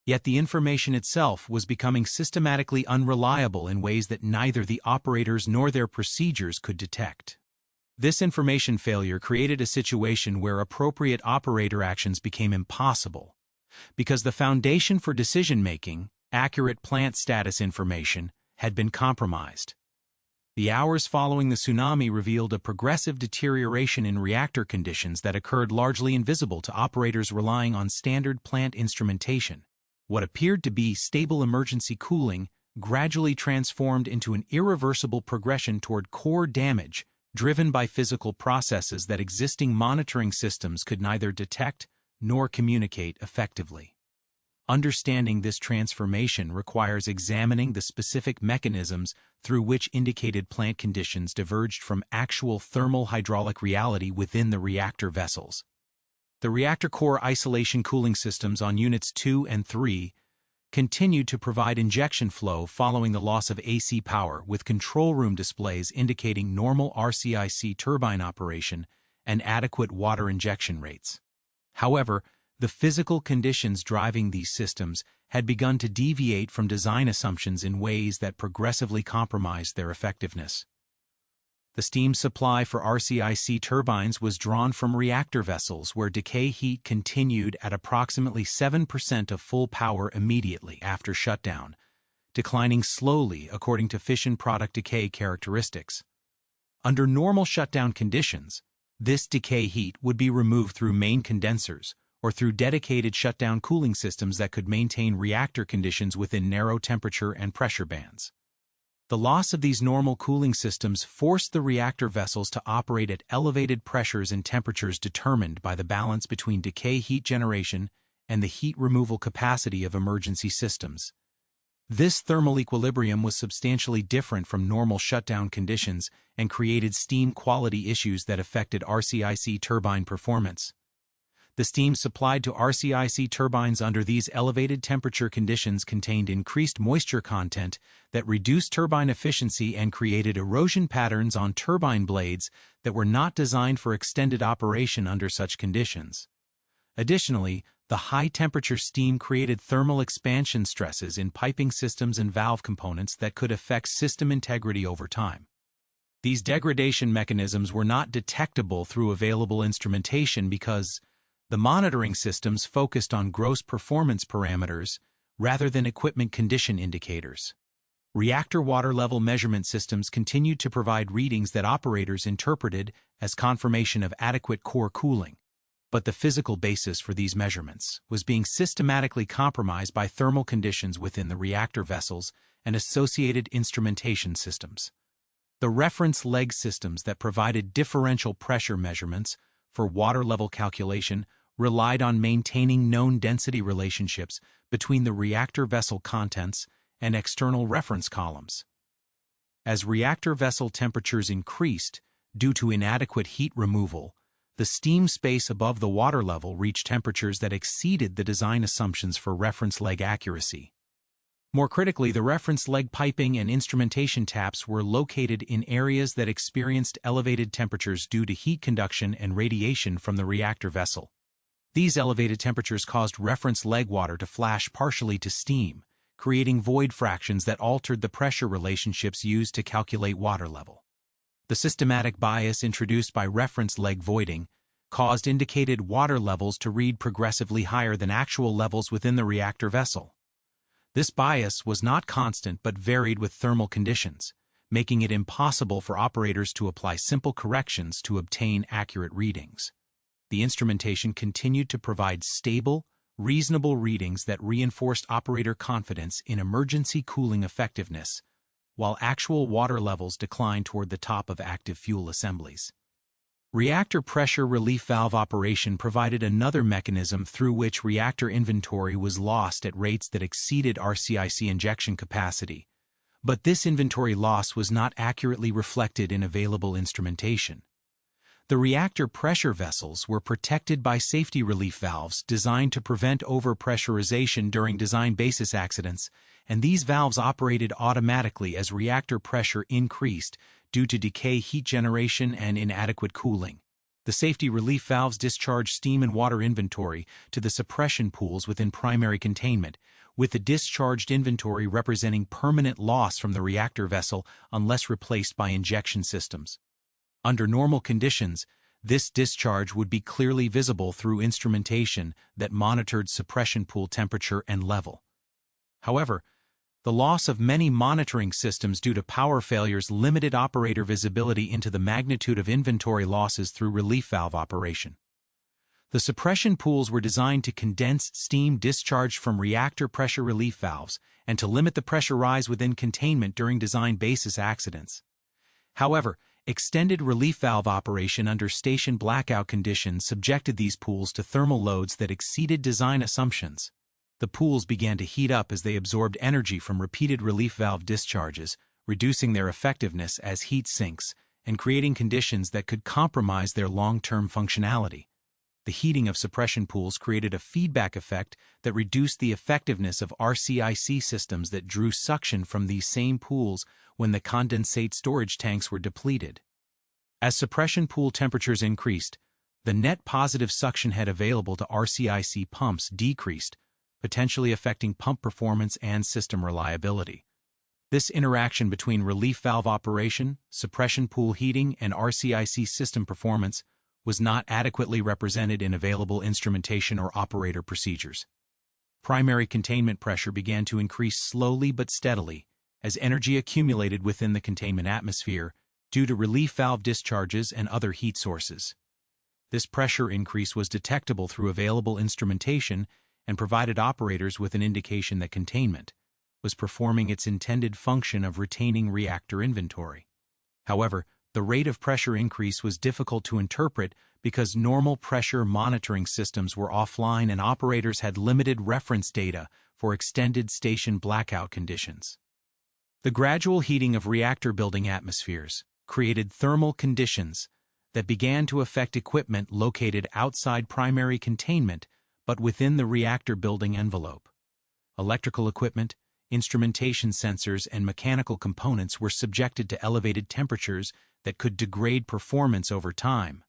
Yet the information itself was becoming systematically unreliable in ways that neither the operators nor their procedures could detect. This information failure created a situation where appropriate operator actions became impossible, because the foundation for decision-making, accurate plant status information, had been compromised. The hours following the tsunami revealed a progressive deterioration in reactor conditions that occurred largely invisible to operators relying on standard plant instrumentation. What appeared to be stable emergency cooling gradually transformed into an irreversible progression toward core damage driven by physical processes that existing monitoring systems could neither detect nor communicate effectively. Understanding this transformation requires examining the specific mechanisms through which indicated plant conditions diverged from actual thermal hydraulic reality within the reactor vessels. The reactor core isolation cooling systems on Units 2 and 3 continued to provide injection flow following the loss of AC power, with control room displays indicating normal RCIC turbine operation and adequate water injection rates. However, the physical conditions driving these systems had begun to deviate from design assumptions in ways that progressively compromised their effectiveness. The steam supply for RCIC turbines was drawn from reactor vessels where decay heat continued at approximately 7% of full power immediately after shutdown, declining slowly according to fission product decay characteristics. Under normal shutdown conditions, this decay heat would be removed through main condensers or through dedicated shutdown cooling systems that could maintain reactor conditions within narrow temperature and pressure bands. The loss of these normal cooling systems forced the reactor vessels to operate at elevated pressures and temperatures determined by the balance between decay heat generation and the heat removal capacity of emergency systems. This thermal equilibrium was substantially different from normal shutdown conditions and created steam quality issues that affected RCIC turbine performance. The steam supplied to RCIC turbines under these elevated temperature conditions contained increased moisture content that reduced turbine efficiency and created erosion patterns on turbine blades that were not designed for extended operation under such conditions. Additionally, the high-temperature steam created thermal expansion stresses in piping systems and valve components that could affect system integrity over time. These degradation mechanisms were not detectable through available instrumentation because the monitoring systems focused on gross performance parameters rather than equipment condition indicators. Reactor water level measurement systems continued to provide readings that operators interpreted as confirmation of adequate core cooling, but the physical basis for these measurements was being systematically compromised by thermal conditions within the reactor vessels and associated instrumentation systems. The reference leg systems that provided differential pressure measurements for water level calculation relied on maintaining known density relationships between the reactor vessel contents and external reference columns. As reactor vessel temperatures increased due to inadequate heat removal, the steam space above the water level reached temperatures that exceeded the design assumptions for reference leg accuracy. More critically, the reference leg piping and instrumentation taps were located in areas that experienced elevated temperatures due to heat conduction and radiation from the reactor vessel. These elevated temperatures caused reference leg water to flash partially to steam, creating void fractions that altered the pressure relationships used to calculate water level. The systematic bias introduced by reference leg voiding caused indicated water levels to read progressively higher than actual levels within the reactor vessel. This bias was not constant but varied with thermal conditions, making it impossible for operators to apply simple corrections to obtain accurate readings. The instrumentation continued to provide stable, reasonable readings that reinforced operator confidence in emergency cooling effectiveness, while actual water levels declined toward the top of active fuel assemblies. Reactor pressure relief valve operation provided another mechanism through which reactor inventory was lost at rates that exceeded RCIC injection capacity, but this inventory loss was not accurately reflected in available instrumentation. The reactor pressure vessels were protected by safety relief valves designed to prevent overpressurization during design basis accidents, and these valves operated automatically as reactor pressure increased due to decay, heat generation, and inadequate cooling. The safety relief valves discharged steam and water inventory to the suppression pools within primary containment, with the discharged inventory representing permanent loss from the reactor vessel unless replaced by injection systems. Under normal conditions, this discharge would be clearly visible through instrumentation that monitored suppression pool temperature and level. However, the loss of many monitoring systems due to power failures limited operator visibility into the magnitude of inventory losses through relief valve operation. The suppression pools were designed to condense steam discharged from reactor pressure relief valves and to limit the pressure rise within containment during design basis accidents. However, extended relief valve operation under station blackout conditions subjected these pools to thermal loads that exceeded design assumptions. The pools began to heat up as they absorbed energy from repeated relief valve discharges, reducing their effectiveness as heat sinks and creating conditions that could compromise their long-term functionality. The heating of suppression pools created a feedback effect that reduced the effectiveness of RCIC systems that drew suction from these same pools when the condensate storage tanks were depleted. As suppression pool temperatures increased, the net positive suction head available to RCIC pumps decreased, potentially affecting pump performance and system reliability. This interaction between relief valve operation, suppression pool heating, and RCIC system performance was not adequately represented in available instrumentation or operator procedures. Primary containment pressure began to increase slowly but steadily as energy accumulated within the containment atmosphere due to relief valve discharges and other heat sources. This pressure increase was detectable through available instrumentation and provided operators with an indication that containment was performing its intended function of retaining reactor inventory. However, the rate of pressure increase was difficult to interpret because normal pressure monitoring systems were offline and operators had limited reference data for extended station blackout conditions. The gradual heating of reactor building atmospheres created thermal conditions that began to affect equipment located outside primary containment but within the reactor building envelope. Electrical equipment, instrumentation sensors, and mechanical components were subjected to elevated temperatures that could degrade performance over time.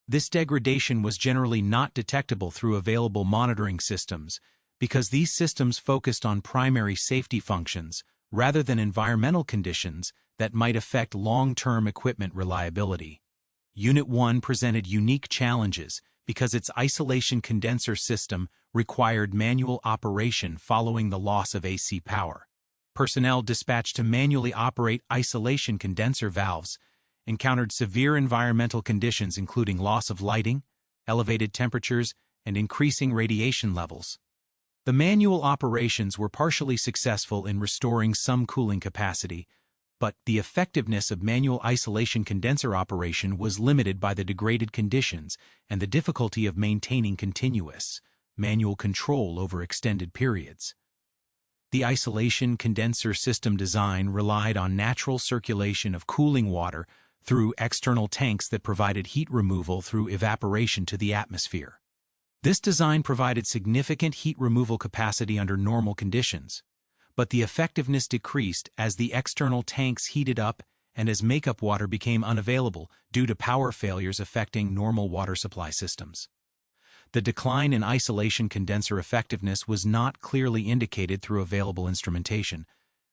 This degradation was generally not detectable through available monitoring systems because these systems focused on primary safety functions rather than environmental conditions that might affect long-term equipment reliability. Unit 1 presented unique challenges because its isolation condenser system required manual operation following the loss of AC power. Personnel dispatched to manually operate isolation condenser valves encountered severe environmental conditions including loss of lighting, elevated temperatures, and increasing radiation levels. The manual operations were partially successful in restoring some cooling capacity, but the effectiveness of manual isolation condenser operation was limited by the degraded conditions and the difficulty of maintaining continuous, manual control over extended periods. The isolation condenser system design relied on natural circulation of cooling water through external tanks that provided heat removal through evaporation to the atmosphere. This design provided significant heat removal capacity under normal conditions, but the effectiveness decreased as the external tanks heated up and as makeup water became unavailable due to power failures affecting normal water supply systems. The decline in isolation condenser effectiveness was not clearly indicated through available instrumentation,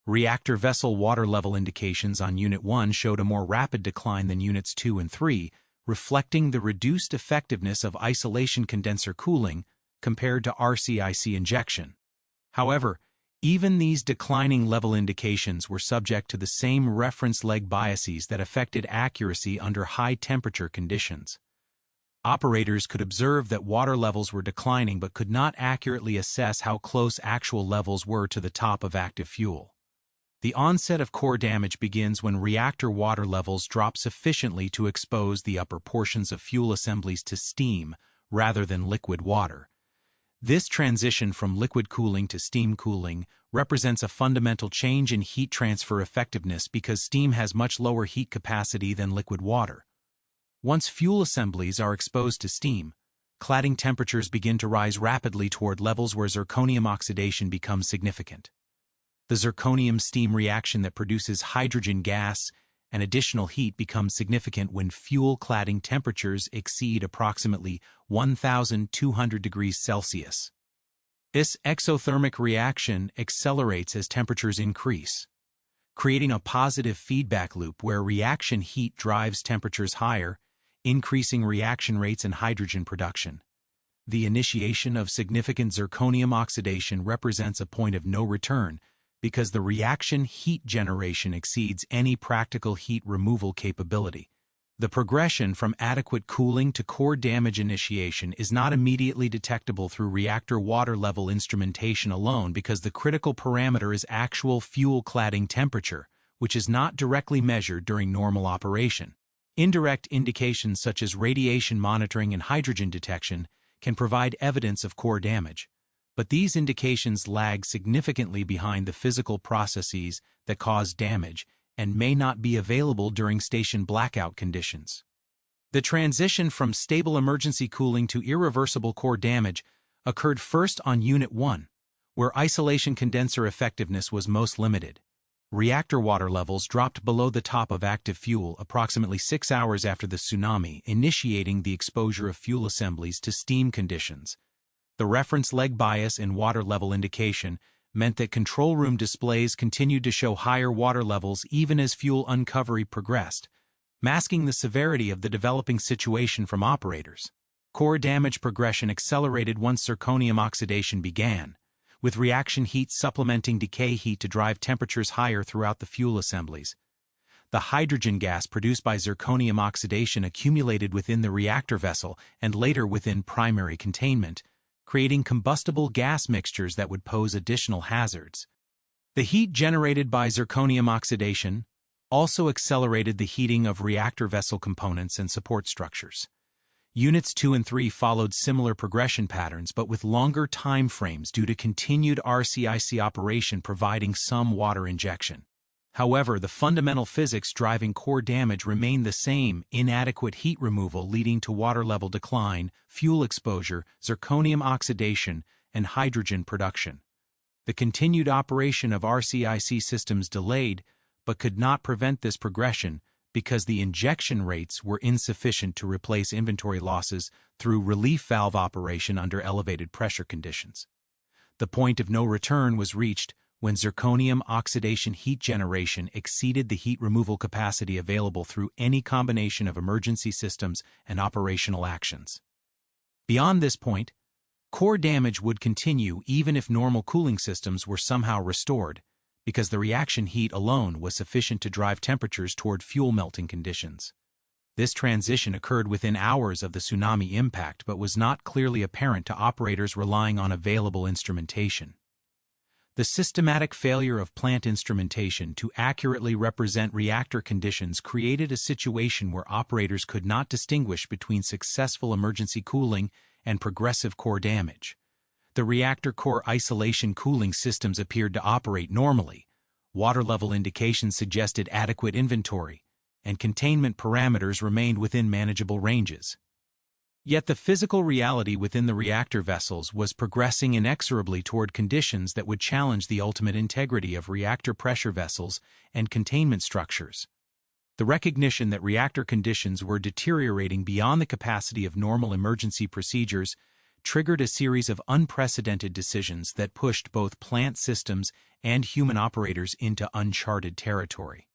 Reactor vessel water level indications on Unit 1 showed a more rapid decline than Units 2 and 3, reflecting the reduced effectiveness of isolation condenser cooling compared to RCIC injection. However, even these declining level indications were subject to the same reference leg biases that affected accuracy under high-temperature conditions. Operators could observe that water levels were declining but could not accurately assess how close actual levels were to the top of active fuel. The onset of core damage begins when reactor water levels drop sufficiently to expose the upper portions of fuel assemblies to steam rather than liquid water. This transition from liquid cooling to steam cooling represents a fundamental change in heat transfer effectiveness because steam has much lower heat capacity than liquid water. Once fuel assemblies are exposed to steam, cladding temperatures begin to rise rapidly toward levels where zirconium oxidation becomes significant. The zirconium-steam reaction that produces hydrogen gas and additional heat becomes significant when fuel cladding temperatures exceed approximately 1,200 degrees Celsius. This exothermic reaction accelerates as temperatures increase, creating a positive feedback loop where reaction heat drives temperatures higher, increasing reaction rates and hydrogen production. The initiation of significant zirconium oxidation represents a point of no return because the reaction heat generation exceeds any practical heat removal capability. The progression from adequate cooling to core damage initiation is not immediately detectable through reactor water level instrumentation alone because the critical parameter is actual fuel cladding temperature, which is not directly measured during normal operation. Indirect indications such as radiation monitoring and hydrogen detection can provide evidence of core damage, but these indications lag significantly behind the physical processes that cause damage and may not be available during station blackout conditions. The transition from stable emergency cooling to irreversible core damage occurred first on Unit 1, where isolation condenser effectiveness was most limited. Reactor water levels dropped below the top of active fuel approximately 6 hours after the tsunami, initiating the exposure of fuel assemblies to steam conditions. The reference leg bias in water level indication meant that control room displays continued to show higher water levels even as fuel uncovery progressed, masking the severity of the developing situation from operators. Core damage progression accelerated once zirconium oxidation began, with reaction heat supplementing decay heat to drive temperatures higher throughout the fuel assemblies. The hydrogen gas produced by zirconium oxidation accumulated within the reactor vessel and later within primary containment, creating combustible gas mixtures that would pose additional hazards. The heat generated by zirconium oxidation also accelerated the heating of reactor vessel components and support structures. Units 2 and 3 followed similar progression patterns but with longer time frames due to continued RCIC operation providing some water injection. However, the fundamental physics driving core damage remained the same: inadequate heat removal leading to water level decline, fuel exposure, zirconium oxidation, and hydrogen production. The continued operation of RCIC systems delayed but could not prevent this progression because the injection rates were insufficient to replace inventory losses through relief valve operation under elevated pressure conditions. The point of no return was reached when zirconium oxidation heat generation exceeded the heat removal capacity available through any combination of emergency systems and operational actions. Beyond this point, core damage would continue even if normal cooling systems were somehow restored, because the reaction heat alone was sufficient to drive temperatures toward fuel melting conditions. This transition occurred within hours of the tsunami impact but was not clearly apparent to operators relying on available instrumentation. The systematic failure of plant instrumentation to accurately represent reactor conditions created a situation where operators could not distinguish between successful emergency cooling and progressive core damage. The reactor core isolation cooling systems appeared to operate normally, water level indications suggested adequate inventory, and containment parameters remained within manageable ranges. Yet the physical reality within the reactor vessels was progressing inexorably toward conditions that would challenge the ultimate integrity of reactor pressure vessels and containment structures. The recognition that reactor conditions were deteriorating beyond the capacity of normal emergency procedures triggered a series of unprecedented decisions that pushed both plant systems and human operators into uncharted territory.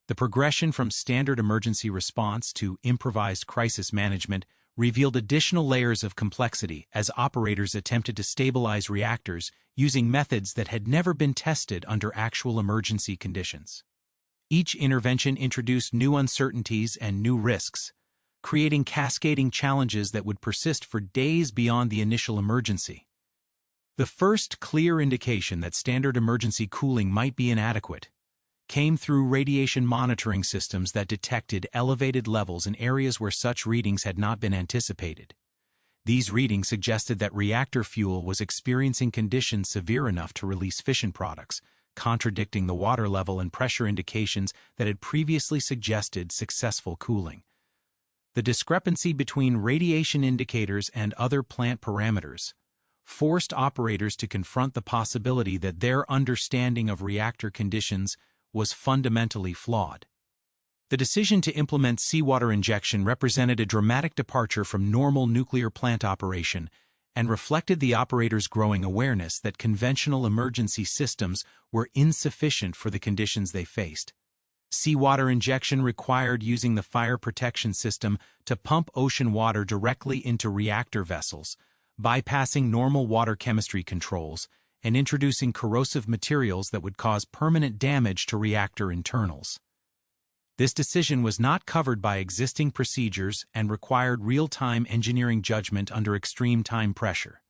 The progression from standard emergency response to improvised crisis management revealed additional layers of complexity as operators attempted to stabilize reactors using methods that had never been tested under actual emergency conditions. Each intervention introduced new uncertainties and new risks, creating cascading challenges that would persist for days beyond the initial emergency. The first clear indication that standard emergency cooling might be inadequate came through radiation monitoring systems that detected elevated levels in areas where such readings had not been anticipated. These readings suggested that reactor fuel was experiencing conditions severe enough to release fission products, contradicting the water level and pressure indications that had previously suggested successful cooling. The discrepancy between radiation indicators and other plant parameters forced operators to confront the possibility that their understanding of reactor conditions was fundamentally flawed. The decision to implement seawater injection represented a dramatic departure from normal nuclear plant operation and reflected the operator's growing awareness that conventional emergency systems were insufficient for the conditions they faced. Seawater injection required using the fire protection system to pump ocean water directly into reactor vessels, bypassing normal water chemistry controls, and introducing corrosive materials that would cause permanent damage to reactor internals. This decision was not covered by existing procedures and required real-time engineering judgment under extreme time pressure.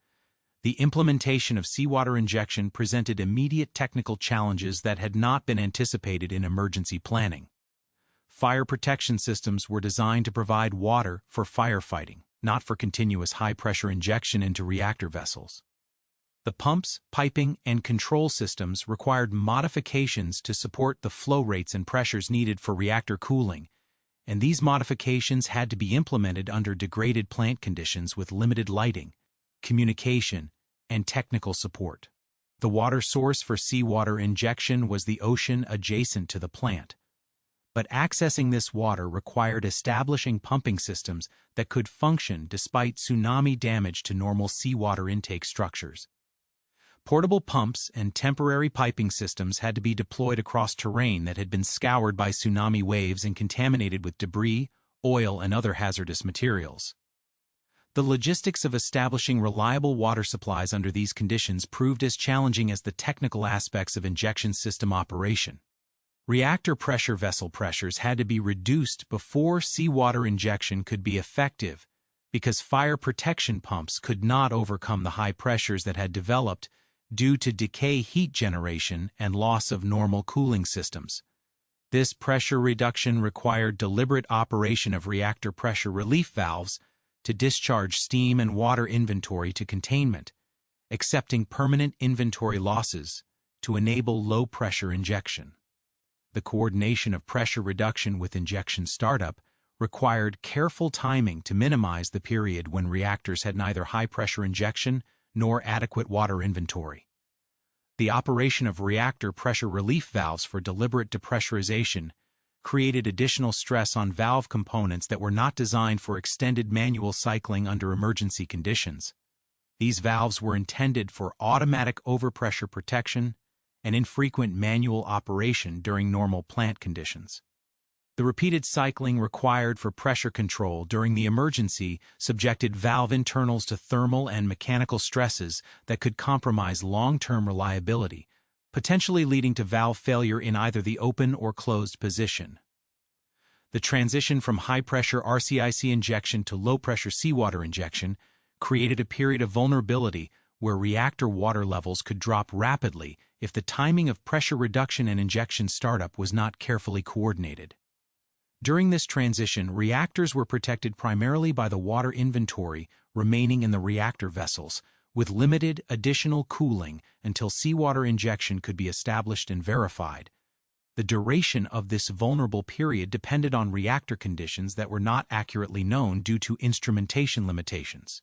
The implementation of seawater injection presented immediate technical challenges that had not been anticipated in emergency planning. Fire protection systems were designed to provide water for firefighting, not for continuous high-pressure injection into reactor vessels. The pumps, piping, and control systems required modifications to support the flow rates and pressures needed for reactor cooling, and these modifications had to be implemented under degraded plant conditions with limited lighting, communication, and technical support. The water source for seawater injection was the ocean adjacent to the plant, but accessing this water required establishing pumping systems that could function despite tsunami damage to normal seawater intake structures. Portable pumps and temporary piping systems had to be deployed across terrain that had been scoured by tsunami waves and contaminated with debris, oil, and other hazardous materials. The logistics of establishing reliable water supplies under these conditions proved as challenging as the technical aspects of injection system operation. Reactor pressure vessel pressures had to be reduced before seawater injection could be effective because fire protection pumps could not overcome the high pressures that had developed due to decay heat generation and loss of normal cooling systems. This pressure reduction required deliberate operation of reactor pressure relief valves to discharge steam and water inventory to containment, accepting permanent inventory losses to enable low-pressure injection. The coordination of pressure reduction with injection startup required careful timing to minimize the period when reactors had neither high-pressure injection nor adequate water inventory. The operation of reactor pressure relief valves for deliberate depressurization created additional stress on valve components that were not designed for extended manual cycling under emergency conditions. These valves were intended for automatic overpressure protection and infrequent manual operation during normal plant conditions. The repeated cycling required for pressure control during the emergency subjected valve internals to thermal and mechanical stresses that could compromise long-term reliability, potentially leading to valve failure in either the open or closed position. The transition from high-pressure RCIC injection to low-pressure seawater injection created a period of vulnerability where reactor water levels could drop rapidly if the timing of pressure reduction and injection startup was not carefully coordinated. During this transition, reactors were protected primarily by the water inventory remaining in the reactor vessels, with limited additional cooling until seawater injection could be established and verified. The duration of this vulnerable period depended on reactor conditions that were not accurately known due to instrumentation limitations.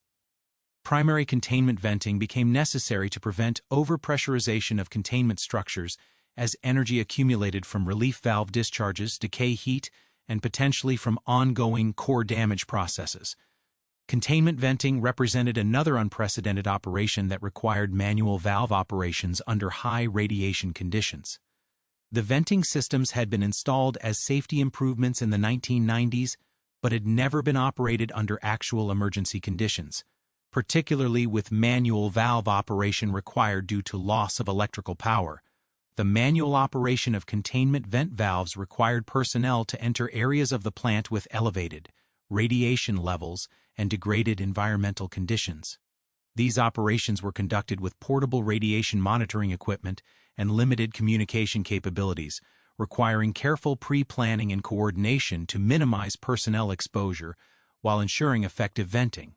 Primary containment venting became necessary to prevent overpressurization of containment structures as energy accumulated from relief valve discharges, decay heat, and potentially from ongoing core damage processes. Containment venting represented another unprecedented operation that required manual valve operations under high radiation conditions. The venting systems had been installed as safety improvements in the 1990s, but had never been operated under actual emergency conditions, particularly with manual valve operation required due to loss of electrical power. The manual operation of containment vent valves required personnel to enter areas of the plant with elevated radiation levels and degraded environmental conditions. These operations were conducted with portable radiation monitoring equipment and limited communication capabilities, requiring careful pre-planning and coordination to minimize personnel exposure while ensuring effective venting.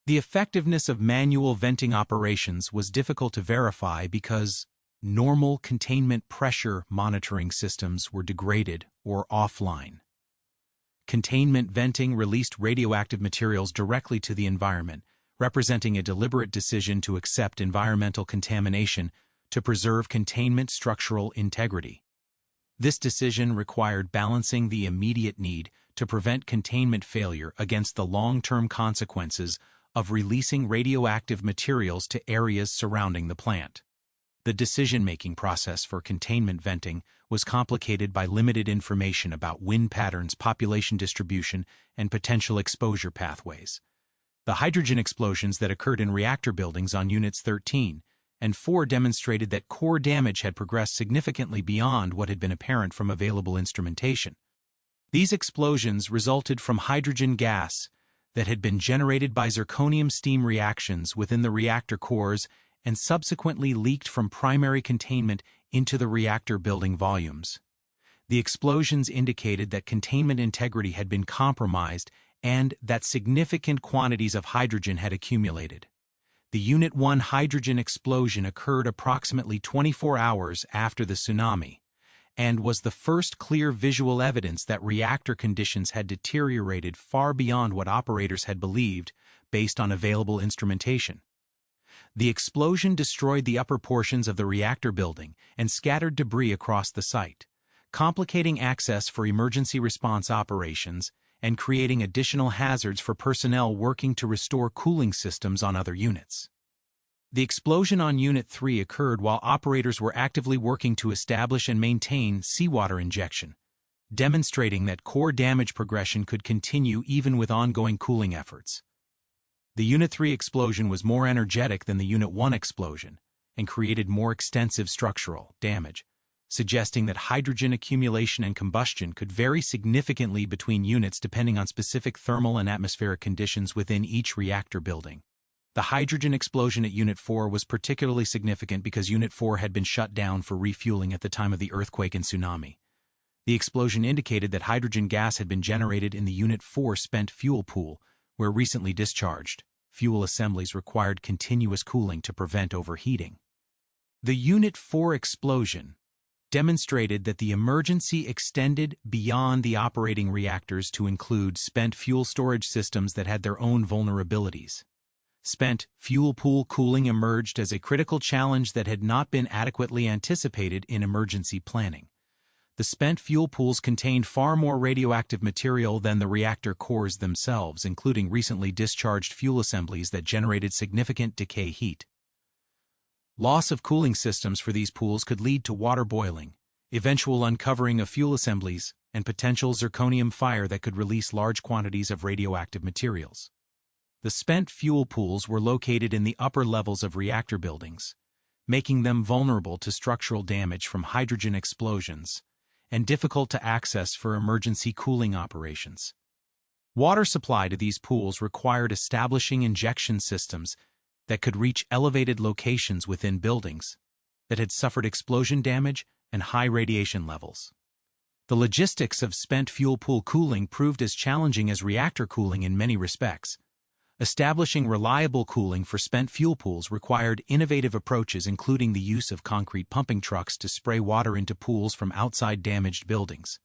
The effectiveness of manual venting operations was difficult to verify because normal containment pressure monitoring systems were degraded or offline. Containment venting released radioactive materials directly to the environment, representing a deliberate decision to accept environmental contamination to preserve containment structural integrity. This decision required balancing the immediate need to prevent containment failure against the long-term consequences of releasing radioactive materials to areas surrounding the plant. The decision-making process for containment venting was complicated by limited information about wind patterns, population distribution, and potential exposure pathways. The hydrogen explosions that occurred in reactor buildings on Units 13 and 4 demonstrated that core damage had progressed significantly beyond what had been apparent from available instrumentation. These explosions resulted from hydrogen gas that had been generated by zirconium steam reactions within the reactor cores and subsequently leaked from primary containment into the reactor building volumes. The explosions indicated that containment integrity had been compromised and that significant quantities of hydrogen had accumulated. The Unit 1 hydrogen explosion occurred approximately 24 hours after the tsunami and was the first clear visual evidence that reactor conditions had deteriorated far beyond what operators had believed based on available instrumentation. The explosion destroyed the upper portions of the reactor building and scattered debris across the site, complicating access for emergency response operations and creating additional hazards for personnel working to restore cooling systems on other units. The explosion on Unit 3 occurred while operators were actively working to establish and maintain seawater injection, demonstrating that core damage progression could continue even with ongoing cooling efforts. The Unit 3 explosion was more energetic than the Unit 1 explosion and created more extensive structural damage, suggesting that hydrogen accumulation and combustion could vary significantly between units depending on specific thermal and atmospheric conditions within each reactor building. The hydrogen explosion at Unit 4 was particularly significant because Unit 4 had been shut down for refueling at the time of the earthquake and tsunami. The explosion indicated that hydrogen gas had been generated in the Unit 4 spent fuel pool, where recently discharged fuel assemblies required continuous cooling to prevent overheating. The Unit 4 explosion demonstrated that the emergency extended beyond the operating reactors to include spent fuel storage systems that had their own vulnerabilities. Spent fuel pool cooling emerged as a critical challenge that had not been adequately anticipated in emergency planning. The spent fuel pools contained far more radioactive material than the reactor cores themselves, including recently discharged fuel assemblies that generated significant decay heat. Loss of cooling systems for these pools could lead to water boiling, eventual uncovering of fuel assemblies, and potential zirconium fire that could release large quantities of radioactive materials. The spent fuel pools were located in the upper levels of reactor buildings, making them vulnerable to structural damage from hydrogen explosions and difficult to access for emergency cooling operations. Water supply to these pools required establishing injection systems that could reach elevated locations within buildings that had suffered explosion damage and high radiation levels. The logistics of spent fuel pool cooling proved as challenging as reactor cooling in many respects. Establishing reliable cooling for spent fuel pools required innovative approaches, including the use of concrete pumping trucks to spray water into pools from outside damaged buildings.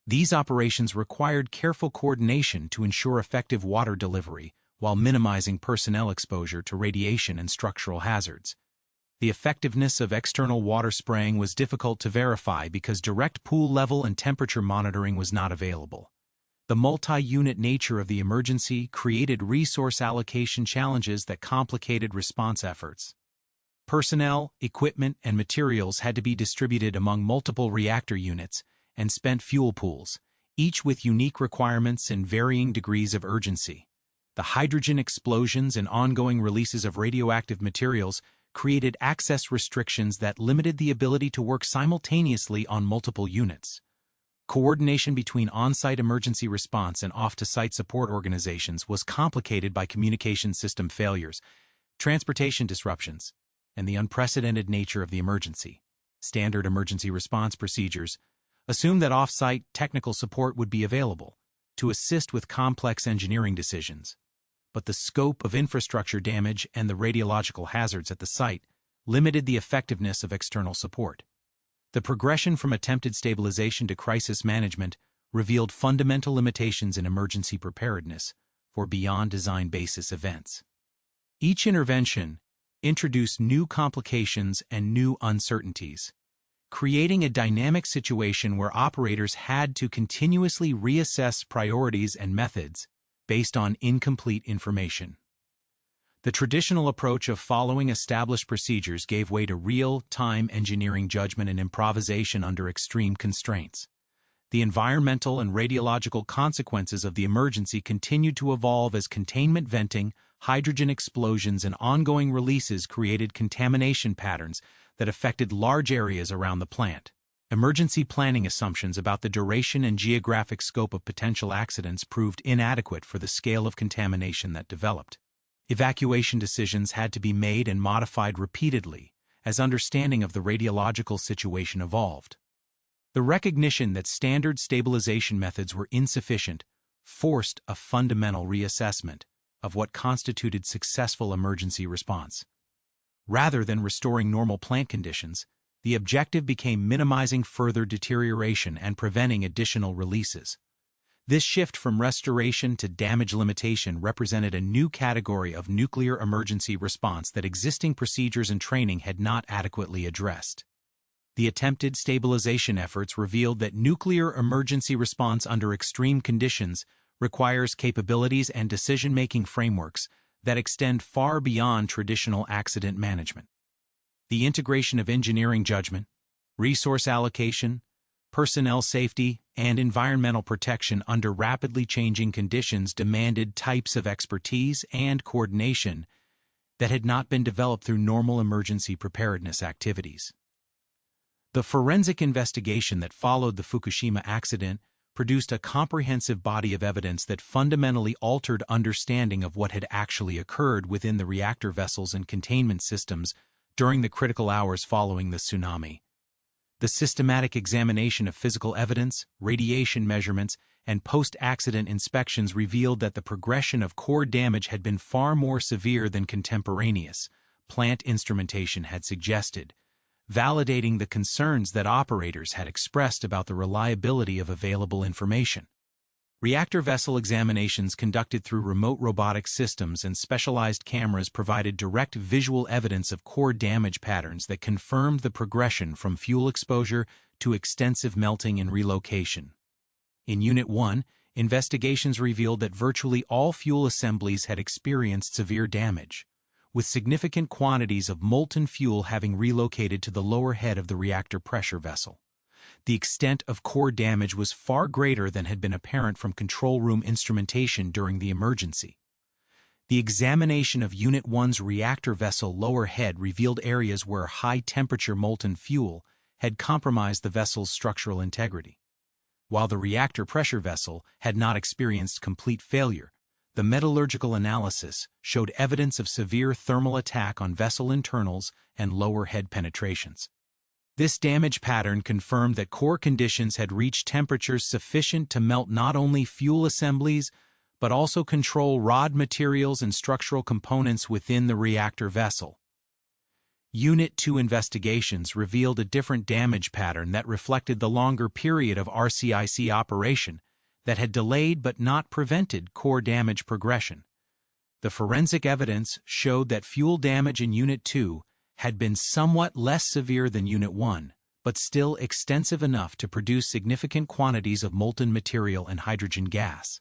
These operations required careful coordination to ensure effective water delivery while minimizing personnel exposure to radiation and structural hazards. The effectiveness of external water spraying was difficult to verify because direct pool level and temperature monitoring was not available. The multi-unit nature of the emergency created resource allocation challenges that complicated response efforts. Personnel, equipment, and materials had to be distributed among multiple reactor units and spent fuel pools, each with unique requirements and varying degrees of urgency. The hydrogen explosions and ongoing releases of radioactive materials created access restrictions that limited the ability to work simultaneously on multiple units. Coordination between on-site emergency response and off-to-site support organizations was complicated by communication system failures, transportation disruptions, and the unprecedented nature of the emergency. Standard emergency response procedures assumed that off-site technical support would be available to assist with complex engineering decisions, but the scope of infrastructure damage and the radiological hazards at the site limited the effectiveness of external support. The progression from attempted stabilization to crisis management revealed fundamental limitations in emergency preparedness for beyond design basis events. Each intervention introduced new complications and new uncertainties, creating a dynamic situation where operators had to continuously reassess priorities and methods based on incomplete information. The traditional approach of following established procedures gave way to real-time engineering judgment and improvisation under extreme constraints. The environmental and radiological consequences of the emergency continued to evolve as containment venting, hydrogen explosions, and ongoing releases created contamination patterns that affected large areas around the plant. Emergency planning assumptions about the duration and geographic scope of potential accidents proved inadequate for the scale of contamination that developed. Evacuation decisions had to be made and modified repeatedly as understanding of the radiological situation evolved. The recognition that standard stabilization methods were insufficient forced a fundamental reassessment of what constituted successful emergency response. Rather than restoring normal plant conditions, the objective became minimizing further deterioration and preventing additional releases. This shift from restoration to damage limitation represented a new category of nuclear emergency response that existing procedures and training had not adequately addressed. The attempted stabilization efforts revealed that nuclear emergency response under extreme conditions requires capabilities and decision-making frameworks that extend far beyond traditional accident management. The integration of engineering judgment, resource allocation, personnel safety, and environmental protection under rapidly changing conditions demanded types of expertise and coordination that had not been developed through normal emergency preparedness activities. The forensic investigation that followed the Fukushima accident produced a comprehensive body of evidence that fundamentally altered understanding of what had actually occurred within the reactor vessels and containment systems during the critical hours following the tsunami. The systematic examination of physical evidence, radiation measurements, and post-accident inspections revealed that the progression of core damage had been far more severe than contemporaneous plant instrumentation had suggested, validating the concerns that operators had expressed about the reliability of available information. Reactor vessel examinations conducted through remote robotic systems and specialized cameras provided direct visual evidence of core damage patterns that confirmed the progression from fuel exposure to extensive melting and relocation. In Unit 1, investigations revealed that virtually all fuel assemblies had experienced severe damage, with significant quantities of molten fuel having relocated to the lower head of the reactor pressure vessel. The extent of core damage was far greater than had been apparent from control room instrumentation during the emergency. The examination of Unit 1's reactor vessel lower head revealed areas where high-temperature molten fuel had compromised the vessel's structural integrity. While the reactor pressure vessel had not experienced complete failure, the metallurgical analysis showed evidence of severe thermal attack on vessel internals and lower head penetrations. This damage pattern confirmed that core conditions had reached temperatures sufficient to melt not only fuel assemblies, but also control rod materials and structural components within the reactor vessel. Unit 2 investigations revealed a different damage pattern that reflected the longer period of RCIC operation that had delayed but not prevented core damage progression. The forensic evidence showed that fuel damage in Unit 2 had been somewhat less severe than Unit 1, but still extensive enough to produce significant quantities of molten material and hydrogen gas.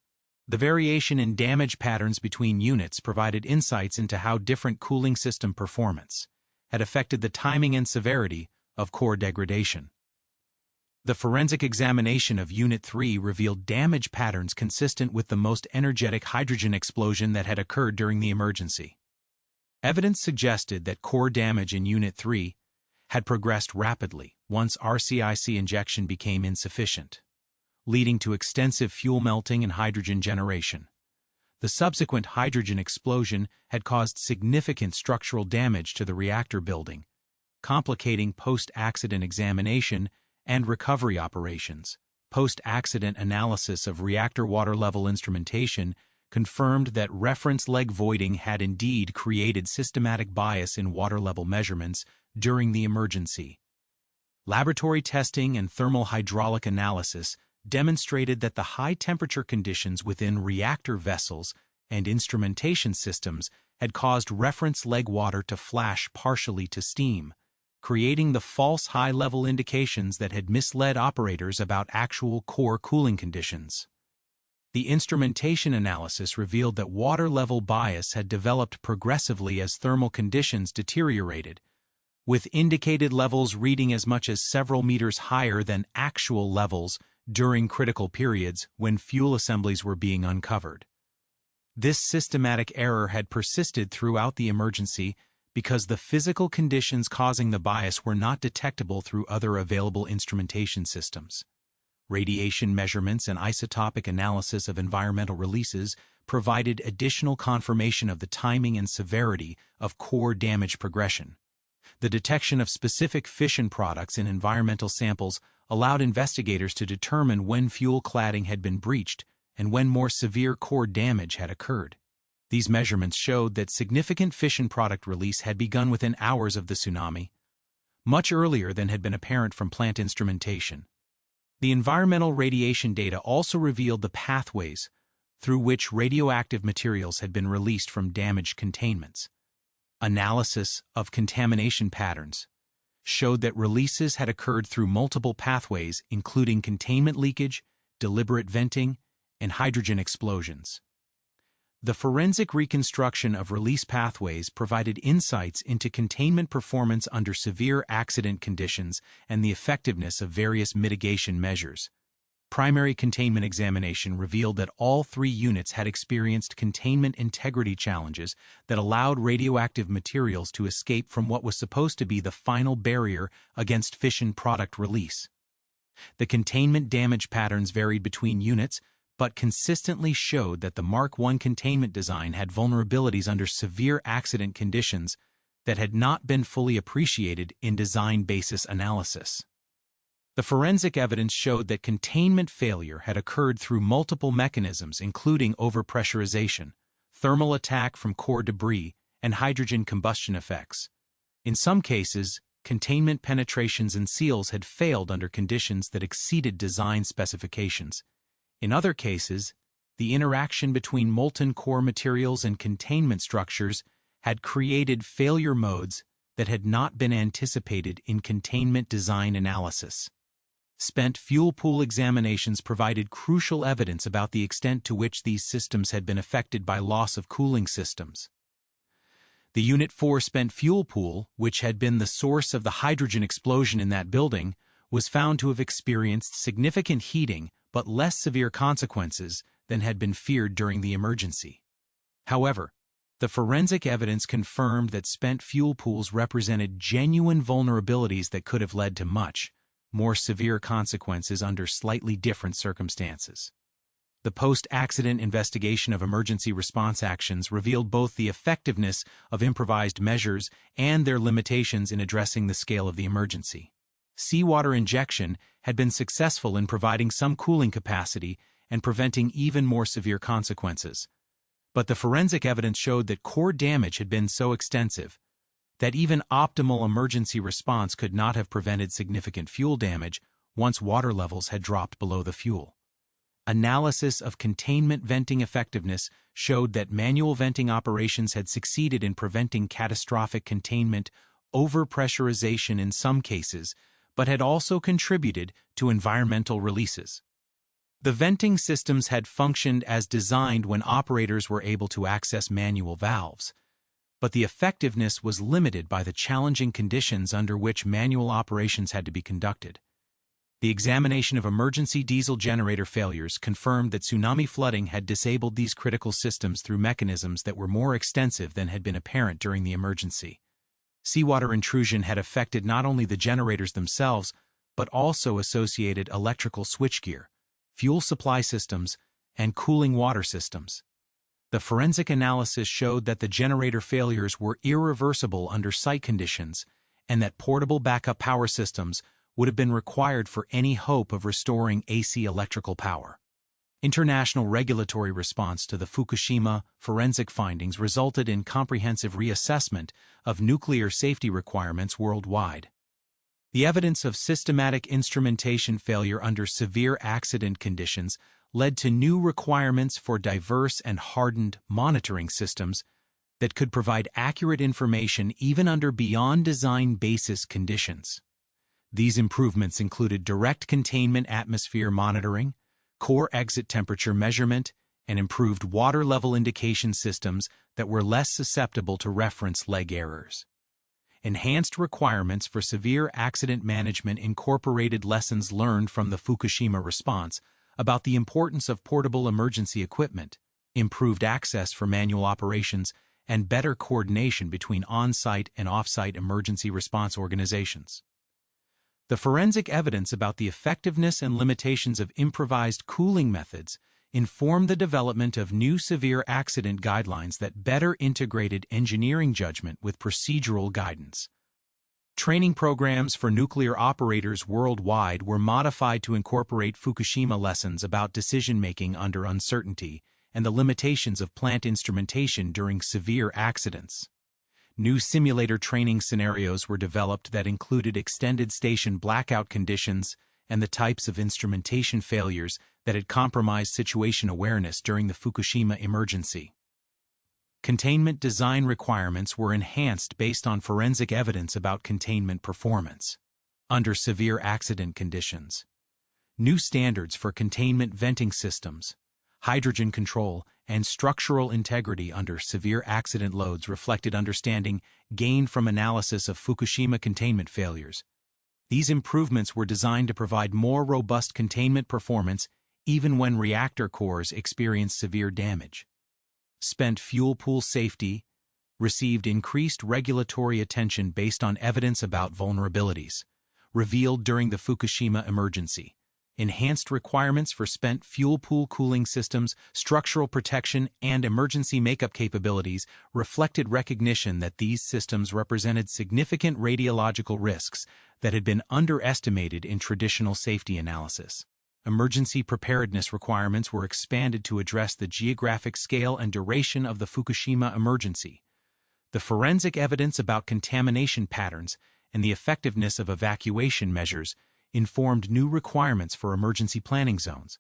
The variation in damage patterns between units provided insights into how different cooling system performance had affected the timing and severity of core degradation. The forensic examination of Unit 3 revealed damage patterns consistent with the most energetic hydrogen explosion that had occurred during the emergency. Evidence suggested that core damage in Unit 3 had progressed rapidly once RCIC injection became insufficient, leading to extensive fuel melting and hydrogen generation. The subsequent hydrogen explosion had caused significant structural damage to the reactor building, complicating post-accident examination and recovery operations. Post-accident analysis of reactor water level instrumentation confirmed that reference leg voiding had indeed created systematic bias in water level measurements during the emergency. Laboratory testing and thermal hydraulic analysis demonstrated that the high-temperature conditions within reactor vessels and instrumentation systems had caused reference leg water to flash partially to steam, creating the false high-level indications that had misled operators about actual core cooling conditions. The instrumentation analysis revealed that water level bias had developed progressively as thermal conditions deteriorated, with indicated levels reading as much as several meters higher than actual levels during critical periods when fuel assemblies were being uncovered. This systematic error had persisted throughout the emergency because the physical conditions causing the bias were not detectable through other available instrumentation systems. Radiation measurements and isotopic analysis of environmental releases provided additional confirmation of the timing and severity of core damage progression. The detection of specific fission products in environmental samples allowed investigators to determine when fuel cladding had been breached and when more severe core damage had occurred. These measurements showed that significant fission product release had begun within hours of the tsunami, much earlier than had been apparent from plant instrumentation. The environmental radiation data also revealed the pathways through which radioactive materials had been released from damaged containments. Analysis of contamination patterns showed that releases had occurred through multiple pathways, including containment leakage, deliberate venting, and hydrogen explosions. The forensic reconstruction of release pathways provided insights into containment performance under severe accident conditions and the effectiveness of various mitigation measures. Primary containment examination revealed that all 3 units had experienced containment integrity challenges that allowed radioactive materials to escape from what was supposed to be the final barrier against fission product release. The containment damage patterns varied between units, but consistently showed that the Mark I containment design had vulnerabilities under severe accident conditions that had not been fully appreciated in design basis analysis. The forensic evidence showed that containment failure had occurred through multiple mechanisms, including overpressurization, thermal attack from core debris, and hydrogen combustion effects. In some cases, containment penetrations and seals had failed under conditions that exceeded design specifications. In other cases, the interaction between molten core materials and containment structures had created failure modes that had not been anticipated in containment design analysis. Spent fuel pool examinations provided crucial evidence about the extent to which these systems had been affected by loss of cooling systems. The Unit 4 spent fuel pool, which had been the source of the hydrogen explosion in that building, was found to have experienced significant heating but less severe consequences than had been feared during the emergency. However, the forensic evidence confirmed that spent fuel pools represented genuine vulnerabilities that could have led to much more severe consequences under slightly different circumstances. The post-accident investigation of emergency response actions revealed both the effectiveness of improvised measures and their limitations in addressing the scale of the emergency. Seawater injection had been successful in providing some cooling capacity and preventing even more severe consequences. But the forensic evidence showed that core damage had been so extensive that even optimal emergency response could not have prevented significant fuel damage once water levels had dropped below the fuel. Analysis of containment venting effectiveness showed that manual venting operations had succeeded in preventing catastrophic containment overpressurization in some cases, but had also contributed to environmental releases. The venting systems had functioned as designed when operators were able to access manual valves, but the effectiveness was limited by the challenging conditions under which manual operations had to be conducted. The examination of emergency diesel generator failures confirmed that tsunami flooding had disabled these critical systems through mechanisms that were more extensive than had been apparent during the emergency. Seawater intrusion had affected not only the generators themselves, but also associated electrical switchgear, fuel supply systems, and cooling water systems. The forensic analysis showed that the generator failures were irreversible under site conditions and that portable backup power systems would have been required for any hope of restoring AC electrical power. International regulatory response to the Fukushima forensic findings resulted in comprehensive reassessment of nuclear safety requirements worldwide. The evidence of systematic instrumentation failure under severe accident conditions led to new requirements for diverse and hardened monitoring systems that could provide accurate information even under beyond design basis conditions. These improvements included direct containment atmosphere monitoring, core exit temperature measurement, and improved water level indication systems that were less susceptible to reference leg errors. Enhanced requirements for severe accident management incorporated lessons learned from the Fukushima response about the importance of portable emergency equipment, improved access for manual operations, and better coordination between on-site and off-site emergency response organizations. The forensic evidence about the effectiveness and limitations of improvised cooling methods informed the development of new severe accident guidelines that better integrated engineering judgment with procedural guidance. Training programs for nuclear operators worldwide were modified to incorporate Fukushima lessons about decision-making under uncertainty and the limitations of plant instrumentation during severe accidents. New simulator training scenarios were developed that included extended station blackout conditions and the types of instrumentation failures that had compromised situation awareness during the Fukushima emergency. Containment design requirements were enhanced based on forensic evidence about containment performance under severe accident conditions. New standards for containment venting systems, hydrogen control, and structural integrity under severe accident loads reflected understanding gained from analysis of Fukushima containment failures. These improvements were designed to provide more robust containment performance even when reactor cores experienced severe damage. Spent fuel pool safety received increased regulatory attention based on evidence about vulnerabilities revealed during the Fukushima emergency. Enhanced requirements for spent fuel pool cooling systems, structural protection, and emergency makeup capabilities reflected recognition that these systems represented significant radiological risks that had been underestimated in traditional safety analysis. Emergency preparedness requirements were expanded to address the geographic scale and duration of the Fukushima emergency. The forensic evidence about contamination patterns and the effectiveness of evacuation measures informed new requirements for emergency planning zones,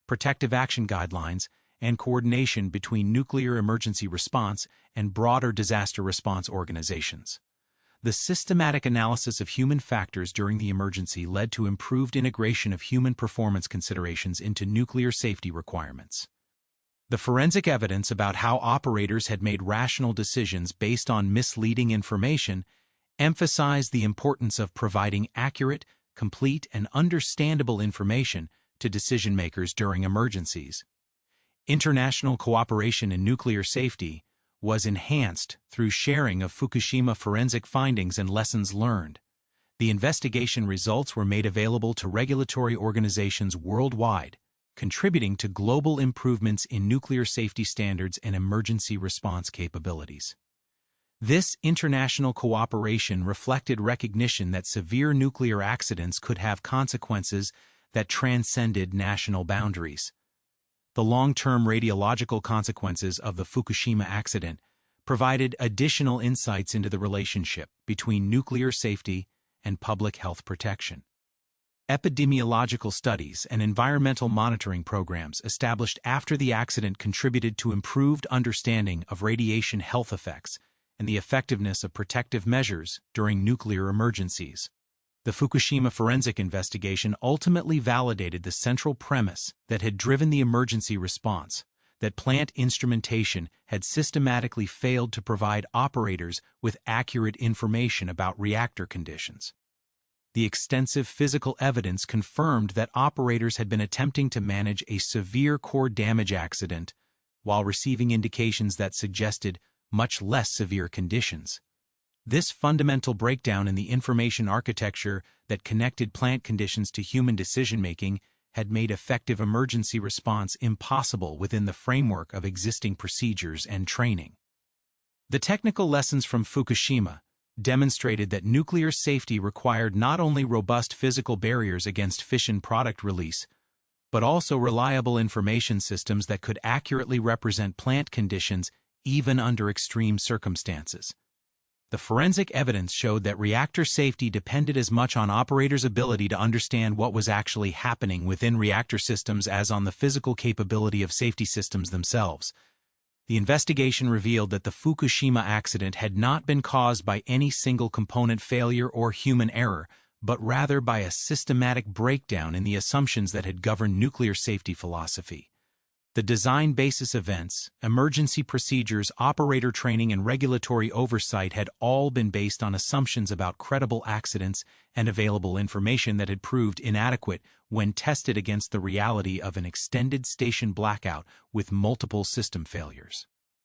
protective action guidelines, and coordination between nuclear emergency response and broader disaster response organizations. The systematic analysis of human factors during the emergency led to improved integration of human performance considerations into nuclear safety requirements. The forensic evidence about how operators had made rational decisions based on misleading information emphasized the importance of providing accurate, complete, and understandable information to decision-makers during emergencies. International cooperation in nuclear safety was enhanced through sharing of Fukushima forensic findings and lessons learned. The investigation results were made available to regulatory organizations worldwide, contributing to global improvements in nuclear safety standards and emergency response capabilities. This international cooperation reflected recognition that severe nuclear accidents could have consequences that transcended national boundaries. The long-term radiological consequences of the Fukushima accident provided additional insights into the relationship between nuclear safety and public health protection. Epidemiological studies and environmental monitoring programs established after the accident contributed to improved understanding of radiation health effects and the effectiveness of protective measures during nuclear emergencies. The Fukushima forensic investigation ultimately validated the central premise that had driven the emergency response, that plant instrumentation had systematically failed to provide operators with accurate information about reactor conditions. The extensive physical evidence confirmed that operators had been attempting to manage a severe core damage accident while receiving indications that suggested much less severe conditions. This fundamental breakdown in the information architecture that connected plant conditions to human decision-making had made effective emergency response impossible within the framework of existing procedures and training. The technical lessons from Fukushima demonstrated that nuclear safety required not only robust physical barriers against fission product release, but also reliable information systems that could accurately represent plant conditions even under extreme circumstances. The forensic evidence showed that reactor safety depended as much on operators' ability to understand what was actually happening within reactor systems as on the physical capability of safety systems themselves. The investigation revealed that the Fukushima accident had not been caused by any single component failure or human error, but rather by a systematic breakdown in the assumptions that had governed nuclear safety philosophy. The design basis events, emergency procedures, operator training, and regulatory oversight had all been based on assumptions about credible accidents and available information that had proved inadequate when tested against the reality of an extended station blackout with multiple system failures.